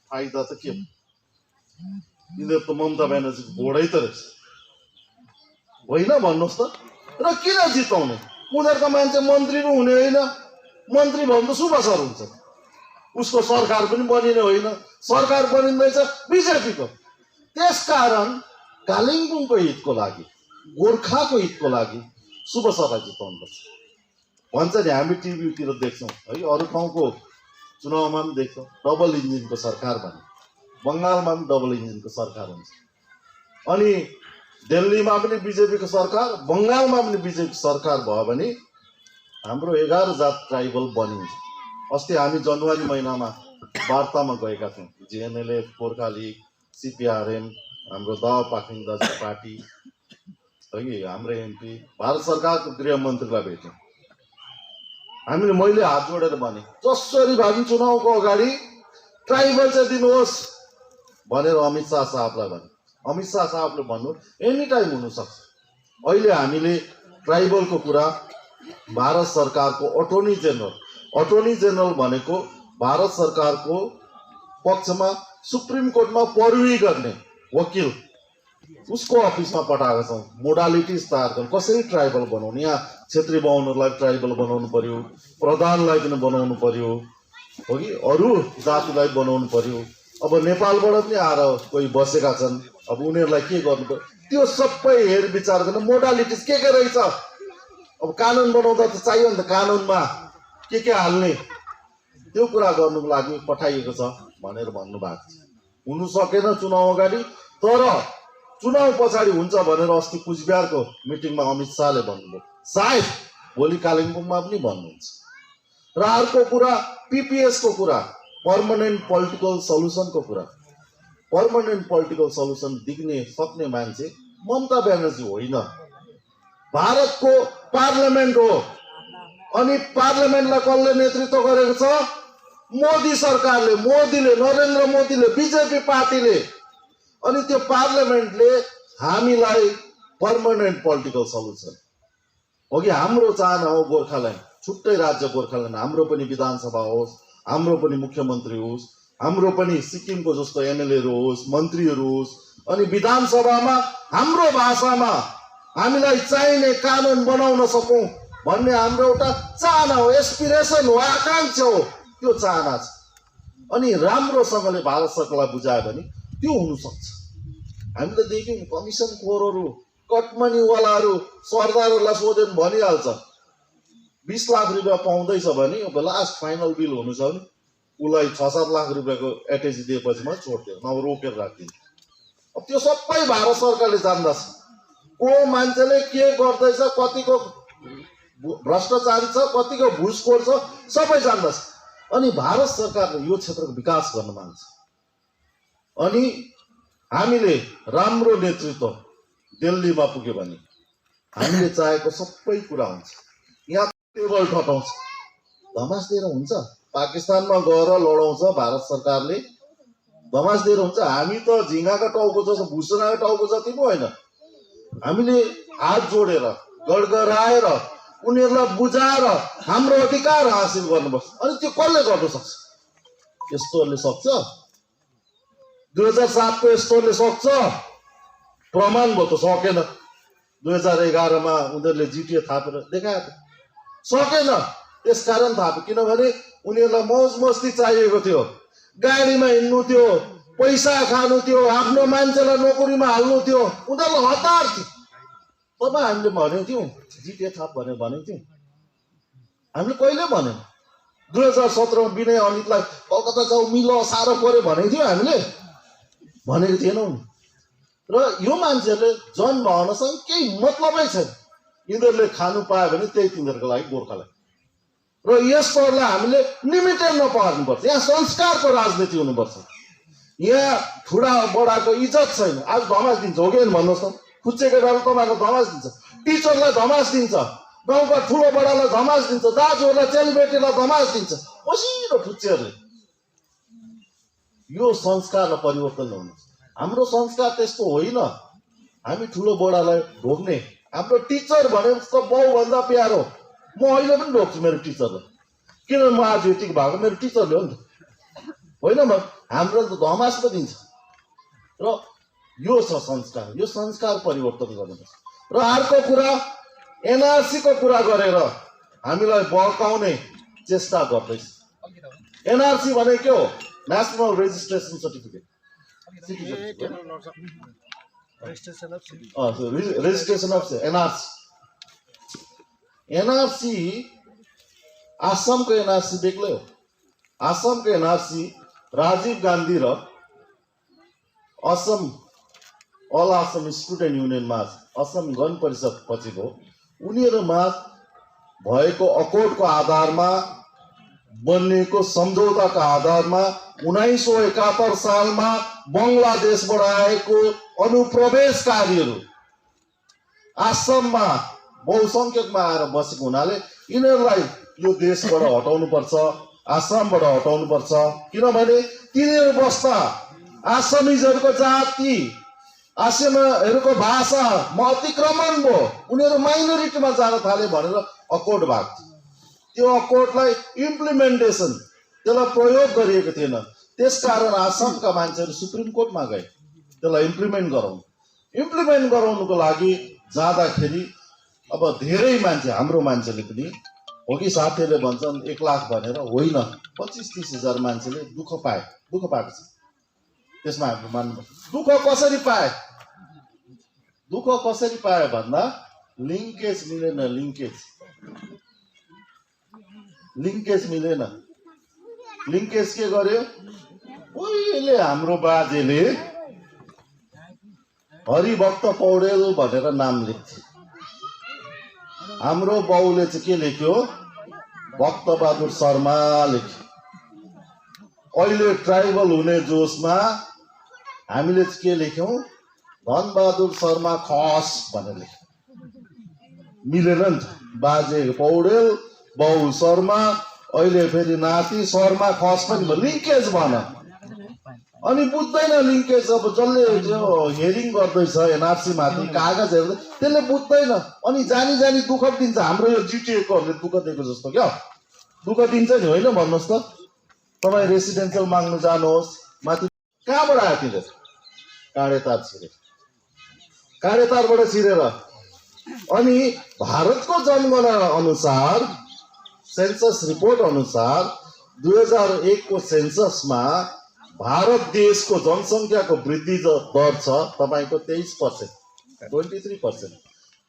फाइदा त के? यिनीहरू त ममता ब्यानर्जीको घोडै त रहेछ होइन, भन्नुहोस् त। र किन जिताउने? उनीहरूको मान्छे मन्त्री पनि हुने होइन, मन्त्री भन्नु त शुभ सर हुन्छ। उसको सरकार पनि बनिने होइन, सरकार बनिँदैछ बिजेपीको। त्यसकारण कालिम्पोङको हितको लागि, गोर्खाको हितको लागि शुभ सरलाई जिताउनुपर्छ भन्छ नि। हामी टिभीतिर देख्छौँ है, अरू ठाउँको चुनावमा पनि देख्छौँ, डबल इन्जिनको सरकार भने। बङ्गालमा पनि डबल इन्जिनको सरकार हुन्छ। अनि दिल्लीमा पनि बिजेपीको सरकार, बङ्गालमा पनि बिजेपीको सरकार भयो भने हाम्रो 11 जात ट्राइबल बनिन्छ। अस्ति हामी जनवरी महिनामा वार्तामा गएका थियौँ। जिएनएलएफ, गोर्खा लिग, सिपिआरएम, हाम्रो दावा पाखरिङ दाजु पार्टी है, हाम्रो एमपी, भारत सरकारको गृहमन्त्रीलाई भेट्यौँ। मैले हात जोडेर भने जसरी भए पनि चुनावको अगाडि ट्राइबल चाहिँ दिनुहोस् भनेर अमित शाह साहबलाई भने। अमित शाह साहबले भन्नु एनी टाइम हुनसक्छ। अहिले हामीले ट्राइबलको कुरा भारत सरकारको अटोर्नी जेनरल भनेको भारत सरकारको पक्षमा सुप्रिम कोर्टमा परवी गर्ने वकिल, उसको अफिसमा पठाएका छौँ। मोडालिटिज तयार गर्नु, कसरी ट्राइबल बनाउने, यहाँ क्षेत्री बाहुनहरूलाई ट्राइबल बनाउनु पर्यो, प्रधानलाई पनि बनाउनु पर्यो हो कि अरू जातिलाई बनाउनु पर्यो। अब नेपालबाट पनि आएर कोही बसेका छन्, अब उनीहरूलाई के गर्नु पर्यो त्यो सबै हेरविचार गर्न मोडालिटिज के रहेछ। अब कानुन बनाउँदा त चाहियो नि त, कानुनमा के हाल्ने, त्यो कुरा गर्नुको लागि पठाइएको छ भनेर भन्नुभएको छ। हुनु सकेन चुनाव अगाडि, तर चुनाव पछाडि हुन्छ भनेर अस्ति कुचबिहारको मिटिङमा अमित शाहले भन्नुभयो। सायद भोलि कालिम्पोङमा पनि भन्नुहुन्छ। र अर्को कुरा पिपिएसको कुरा, पर्मानेन्ट पोलिटिकल सल्युसनको कुरा। पर्मानेन्ट पोलिटिकल सल्युसन दिने सक्ने मान्छे ममता ब्यानर्जी होइन, भारतको पार्लियामेन्ट हो। अनि पार्लियामेन्टलाई कसले नेतृत्व गरेको छ? मोदी सरकारले, नरेन्द्र मोदीले, बिजेपी पार्टीले। अनि त्यो पार्लियामेन्टले हामीलाई पर्मानेन्ट पोलिटिकल सल्युसन हो कि हाम्रो चाहना हो गोर्खाल्यान्ड, छुट्टै राज्य गोर्खाल्यान्ड, हाम्रो पनि विधानसभा होस्, हाम्रो पनि मुख्यमन्त्री होस्, हाम्रो पनि सिक्किमको जस्तो एमएलएहरू होस्, मन्त्रीहरू होस्। अनि विधानसभामा हाम्रो भाषामा हामीलाई चाहिने कानुन बनाउन सकौँ भन्ने हाम्रो एउटा चाहना हो, एस्पिरेसन हो, आकाङ्क्षा हो। त्यो चाहना छ। अनि राम्रोसँगले भारत सरकारलाई बुझायो भने त्यो हुनसक्छ। हामीले देख्यौँ कमिसन खोरहरू, कटमनीवालाहरू सरदारहरूलाई सोध्यो भने भनिहाल्छ 20 लाख रुपियाँ पाउँदैछ भने अब लास्ट फाइनल बिल हुनु छ भने उसलाई 6-7 लाख रुपियाँको एटेची दिएपछि म छोड्दियो, नभए रोकेर राखिदिन्छु। अब त्यो सबै भारत सरकारले जान्दछ को मान्छेले के गर्दैछ, कतिको भ्रष्टाचारी छ, कतिको घुसखोर छ, सबै जान्दछ। अनि भारत सरकारले यो क्षेत्रको विकास गर्न माग्छ। अनि हामीले राम्रो नेतृत्व दिल्लीमा पुग्यो भने हामीले चाहेको सबै कुरा हुन्छ। यहाँ टेबल ठटाउँछ, धमास दिएर हुन्छ। पाकिस्तानमा गएर लडाउँछ भारत सरकारले, धमास दिएर हुन्छ। हामी त झिँगाका टाउको जस्तो भुसुनाको टाउको जति पो होइन। हामीले हात जोडेर गडगडाएर उनीहरूलाई बुझाएर हाम्रो अधिकार हासिल गर्नुपर्छ। अनि त्यो कसले गर्न सक्छ? यस्तोहरूले सक्छ? 2007 को यस्तोहरूले सक्छ? प्रमाण भयो त सकेन। 2011 मा उनीहरूले जिटिए थापेर देखाएको सकेन। त्यसकारण थाप्यो किनभने उनीहरूलाई मौज मस्ती चाहिएको थियो, गाडीमा हिँड्नु थियो, पैसा खानु थियो, आफ्नो मान्छेलाई नोकरीमा हाल्नु थियो, उनीहरूलाई हतार थियो। तब हामीले भनेको थियौँ जिटिए थाप भनेको थियौँ। हामीले कहिले भनेन। 2017 मा विनय अनितलाई कलकत्ता जाऊ मिल साह्रो पर्यो भनेको थियौँ हामीले, भनेको थिएनौँ। र यो मान्छेहरूले जनभावनासँग केही मतलबै छैन। यिनीहरूले खानु पायो भने त्यही तिनीहरूको लागि गोर्खालाई। र यस्तोहरूलाई हामीले लिमिटेड नपार्नुपर्छ। यहाँ संस्कारको राजनीति हुनुपर्छ। यहाँ ठुला बडाको इज्जत छैन। आज धमास दिन्छ हो कि भन्नुहोस् त? खुच्चे केटाले तपाईँको धमास दिन्छ, टिचरलाई धमास दिन्छ, गाउँका ठुलो बडालाई धमास दिन्छ, दाजुहरूलाई चेलीबेटीलाई धमास दिन्छ, मसिनो ठुच्चेहरूले। यो संस्कारलाई परिवर्तन ल्याउनु। हाम्रो संस्कार त्यस्तो होइन। हामी ठुलो बडालाई ढोक्ने, हाम्रो टिचर भनेको त बाउभन्दा प्यारो। म अहिले पनि ढोक्छु मेरो टिचरलाई। किन म आज यतिको भएको? मेरो टिचरले हो नि त, होइन? हाम्रो त धमास पो दिन्छ। र यो छ संस्कार। यो संस्कार परिवर्तन गर्नुपर्छ। र अर्को कुरा, एनआरसी को कुरा गरेर हामीलाई बहकाउने चेष्टा गर्दैछ। एनआरसी भने के हो? National registration certificate, registration of NRC. NRC आसामको एनआरसी बेग्लै हो। आसामको एनआरसी राजीव गान्धी र असम अल आसाम स्टुडेन्ट युनियनमा असम गण परिषद पछिको उनीहरूमा भएको अकोर्डको आधारमा बनिएको सम्झौताको आधारमा 1971 सालमा बङ्गलादेशबाट आएको अनुप्रवेशकारीहरू आसाममा बहुसङ्ख्यकमा आएर बसेको हुनाले यिनीहरूलाई यो देशबाट हटाउनुपर्छ, आसामबाट हटाउनुपर्छ। किनभने तिनीहरू बस्दा आसामिजहरूको जाति, आसामीहरूको भाषामा अतिक्रमण भयो, उनीहरू माइनोरिटीमा जान थाले भनेर अकोर्ड भएको थियो। त्यो अकोर्डलाई इम्प्लिमेन्टेसन, त्यसलाई प्रयोग गरिएको थिएन। त्यसकारण आसामका मान्छेहरू सुप्रिम कोर्टमा गए त्यसलाई इम्प्लिमेन्ट गराउनुको लागि जाँदाखेरि अब धेरै मान्छे, हाम्रो मान्छेले पनि हो कि साथीहरूले भन्छन् 1 लाख भनेर, होइन 25-30 हजार मान्छेले दुःख पाएको छ। त्यसमा हाम्रो मान्नुपर्छ। दुःख कसरी पाए भन्दा लिङ्केज मिलेन। लिङ्केज के गर्यो? पहिले हाम्रो बाजेले हरिभक्त पौडेल भनेर नाम लेख्थ्यो। हाम्रो बाउले चाहिँ के लेख्यो? भक्तबहादुर शर्मा लेख्यो। अहिले ट्राइबल हुने जोसमा हामीले चाहिँ के लेख्यौँ? धनबहादुर शर्मा खस भनेर लेख्यौँ। मिलेन नि त? बाजे पौडेल, बाउ शर्मा, अहिले फेरि नाति शर्मा खस पनि भयो। लिङ्केज भन। अनि बुझ्दैन लिङ्केज। अब जसले हेरिङ गर्दैछ एनआरसी माथि कागज हेर्दै त्यसले बुझ्दैन। अनि जानी दुःख दिन्छ। हाम्रो यो जिटिएकोहरूले दुःख दिएको जस्तो क्या, दुःख दिन्छ नि, होइन? भन्नुहोस् त। तपाईँ रेसिडेन्सियल माग्नु जानुहोस्, माथि कहाँबाट आयो तिनीहरू? काँडेतारबाट छिरेर अनि भारतको जनगणना अनुसार सेन्सस रिपोर्ट अनुसार 2001 को सेन्ससमा भारत देशको जनसङ्ख्याको वृद्धि दर छ तपाईको 23%, 23%।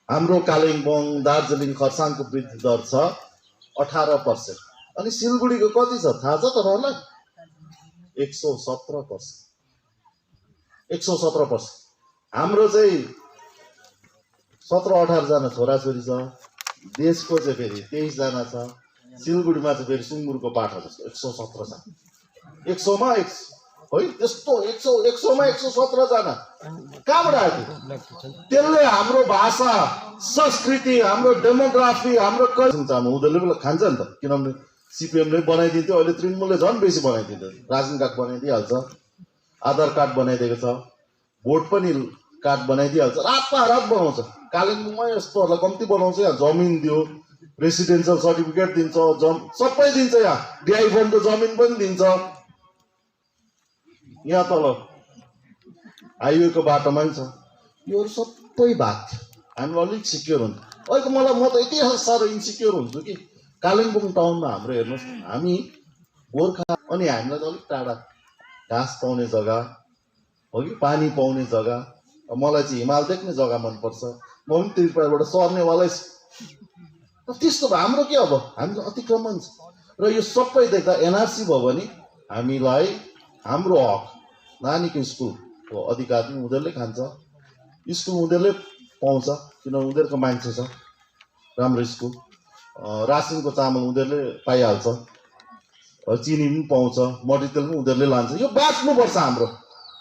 हाम्रो कालिम्पोङ, दार्जिलिङ, खरसाङको वृद्धि दर छ 18%। अनि सिलगढीको कति छ थाहा छ तपाईहरुलाई? 117%। 117%। हाम्रो चाहिँ 17-18 जना छोराछोरी छ, देशको चाहिँ फेरि 23 जना छ। सिलगढीमा चाहिँ फेरि सुँगुरको पाठा जस्तो 117 जना। 100 मा 1 है त्यस्तो 100 मा 117 जना कहाँबाट आयो? त्यसले हाम्रो भाषा, संस्कृति, हाम्रो डेमोग्राफी, हाम्रो उनीहरूले पनि खान्छ नि त, किनभने सिपिएमले बनाइदिन्थ्यो, अहिले तृणमूलले झन् बेसी बनाइदिन्थ्यो। रासन कार्ड बनाइदिइहाल्छ, आधार कार्ड बनाइदिएको छ, भोट पनि कार्ड बनाइदिइहाल्छ, रात बनाउँछ। कालिम्पोङमा यस्तोहरूलाई कम्ती बनाउँछ, यहाँ जमिन दियो, रेसिडेन्सियल सर्टिफिकेट दिन्छ, सबै दिन्छ, यहाँ डिआई फन्डको जमिन पनि दिन्छ। यहाँ तल हाइवेको बाटोमा पनि छ। यो सबै भाग हामी अलिक सिक्योर हुन्छ। अहिले त म त यति साह्रो इन्सिक्योर हुन्छु कि कालिम्पोङ टाउनमा हाम्रो हेर्नुहोस्, हामी गोर्खा अनि हामीलाई त अलिक टाढा घाँस पाउने जग्गा हो कि पानी पाउने जग्गा। मलाई चाहिँ हिमाल देख्ने जग्गा मनपर्छ, म पनि त्रिपुराबाट सर्नेवालै छु। त्यस्तो भयो हाम्रो के अब, हामीलाई अतिक्रमण छ। र यो सबै देख्दा एनआरसी भयो भने हामीलाई हाम्रो हक, नानीको स्कुलको अधिकार पनि उनीहरूले खान्छ, स्कुल उनीहरूले पाउँछ किनभने उनीहरूको मान्छे छ, राम्रो स्कुल, रासिनको चामल उनीहरूले पाइहाल्छ, चिनी पनि पाउँछ, मटितेल पनि उनीहरूले लान्छ। यो बाँच्नुपर्छ हाम्रो,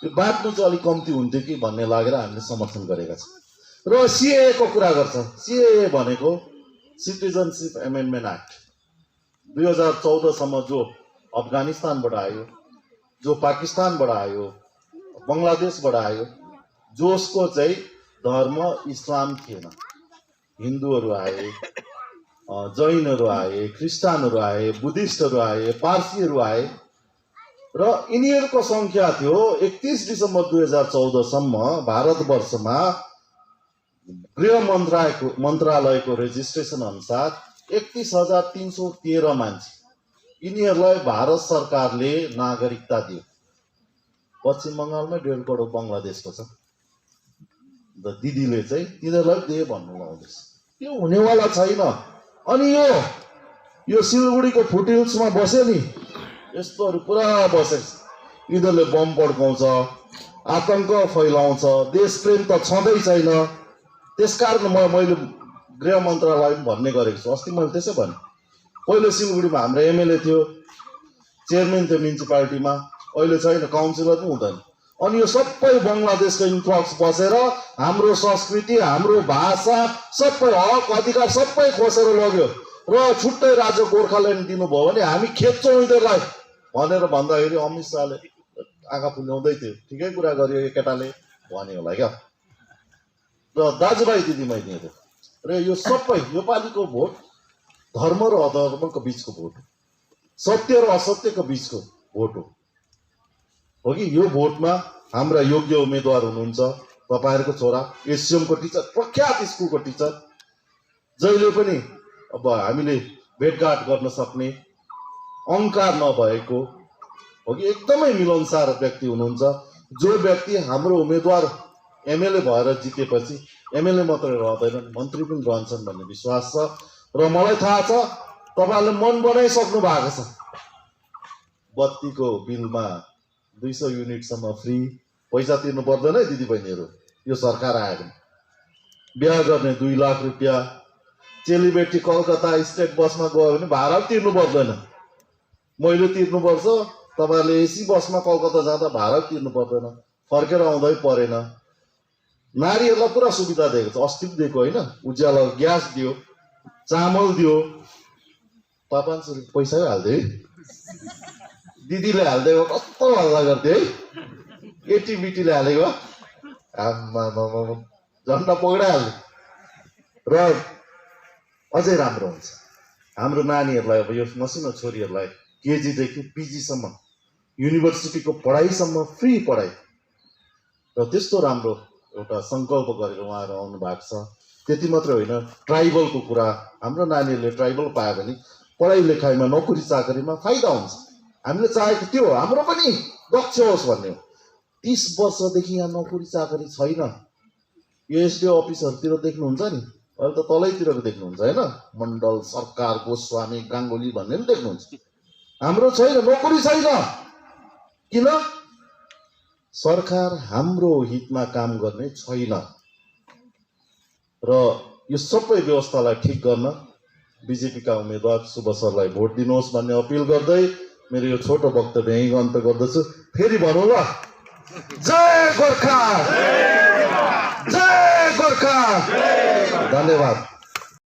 यो बाँच्नु चाहिँ अलिक कम्ती हुन्थ्यो कि भन्ने लागेर हामीले समर्थन गरेका छौँ। र सिएएको कुरा गर्छ। सिएए भनेको सिटिजनसिप एमेन्डमेन्ट एक्ट 2014 सम्म जो अफगानिस्तानबाट आयो, जो पाकिस्तानबाट आयो, बङ्गलादेशबाट आयो, जसको चाहिँ धर्म इस्लाम थिएन, हिन्दूहरू आए, जैनहरू आए, ख्रिस्टानहरू आए, बुद्धिस्टहरू आए, पार्सीहरू आए, र यिनीहरूको सङ्ख्या थियो 31 डिसेम्बर 2014 सम्म भारतवर्षमा गृह मन्त्रालयको रेजिस्ट्रेसन अनुसार 31,313 मान्छे। यिनीहरूलाई भारत सरकारले नागरिकता दियो। पश्चिम बङ्गालमै 1.5 करोड बङ्गलादेशको छ। दिदीले चाहिँ तिनीहरूलाई दिए भन्नु लाउँदैछ। यो हुनेवाला छैन। अनि यो सिलगढीको फुटहिल्समा बस्यो नि, यस्तोहरू पुरा बसेको छ। यिनीहरूले बम पड्काउँछ, आतङ्क फैलाउँछ, देश प्रेम त छँदै छैन। त्यसकारण मैले गृह मन्त्रालय पनि भन्ने गरेको छु। अस्ति मैले त्यसै भने, पहिले सिलगढीमा हाम्रो एमएलए थियो, चेयरम्यान थियो म्युनिसिपालिटीमा, अहिले छैन, काउन्सिलर पनि हुँदैन। अनि यो सबै बङ्गलादेशको इन्फ्लक्स बसेर हाम्रो संस्कृति, हाम्रो भाषा, सबै हक अधिकार सबै खोसेर लग्यो। र छुट्टै राज्य गोर्खाल्यान्ड दिनुभयो भने हामी खेप्छौँ यिनीहरूलाई भनेर भन्दाखेरि अमित शाहले आँखा फुल्याउँदै थियो। ठिकै कुरा गर्यो यो केटाले भन्यो होला क्या। र दाजुभाइ दिदीबहिनीहरू, र यो सबै योपालिको भोट धर्म र अधर्मको बिचको भोट हो, सत्य र असत्यको बिचको भोट हो कि। यो भोटमा हाम्रा योग्य उम्मेदवार हुनुहुन्छ। तपाईँहरूको छोरा एसयुएमको टिचर, प्रख्यात स्कुलको टिचर, जहिले पनि अब हामीले भेटघाट गर्न सक्ने, अहङ्कार नभएको हो कि एकदमै मिलनसार व्यक्ति हुनुहुन्छ। जो व्यक्ति हाम्रो उम्मेदवार एमएलए भएर जितेपछि एमएलए मात्रै रहँदैनन्, मन्त्री पनि रहन्छन् भन्ने विश्वास छ। र मलाई थाहा छ तपाईँहरूले मन बनाइसक्नु भएको छ। बत्तीको बिलमा 200 युनिटसम्म फ्री, पैसा तिर्नु पर्दैन है दिदीबहिनीहरू। यो सरकार आयो भने बिहा गर्ने 2 लाख रुपियाँ, चेलीबेटी कलकत्ता स्टेट बसमा गयो भने भाडा तिर्नु पर्दैन, मैले तिर्नुपर्छ। तपाईँहरूले एसी बसमा कलकत्ता जाँदा भाडा तिर्नु पर्दैन, फर्केर आउँदै परेन। नारीहरूलाई पुरा सुविधा दिएको छ। अस्ति दिएको होइन, उज्यालो ग्यास दियो, चामल दियो, 500 रुपियाँ पैसै हाल्दै है, दिदीले हालिदिएको कस्तो हल्ला गर्थ्यो है, केटीबिटीले हालेको आमा झन्डा पक्राइहाल्यो। र अझै राम्रो हुन्छ हाम्रो नानीहरूलाई, अब यो मसिनो छोरीहरूलाई केजीदेखि पिजीसम्म युनिभर्सिटीको पढाइसम्म फ्री पढाइ। र त्यस्तो राम्रो एउटा सङ्कल्प गरेर उहाँहरू आउनु भएको छ। त्यति मात्रै होइन, ट्राइबलको कुरा, हाम्रो नानीहरूले ट्राइबल पायो भने पढाइ लेखाइमा नोकरी चाकरीमा फाइदा हुन्छ। हामीले चाहेको त्यो हो, हाम्रो पनि दक्ष होस् भन्ने हो। 30 वर्षदेखि यहाँ नोकरी चाकरी छैन। यो एसडिओ अफिसहरूतिर देख्नुहुन्छ नि, अहिले त तलैतिरको देख्नुहुन्छ होइन, मण्डल सरकार गोस्वामी गाङ्गुली भन्ने पनि देख्नुहुन्छ। हाम्रो छैन, नोकरी छैन। किन? सरकार हाम्रो हितमा काम गर्ने छैन। र यो सबै व्यवस्थालाई ठिक गर्न बिजेपीका उम्मेदवार शुभ सरलाई भोट दिनुहोस् भन्ने अपिल गर्दै मेरो यो छोटो वक्तव्य यहीँ अन्त गर्दछु। फेरि भनौँ ल, जय गोर्खा, जय गोर्खा। धन्यवाद।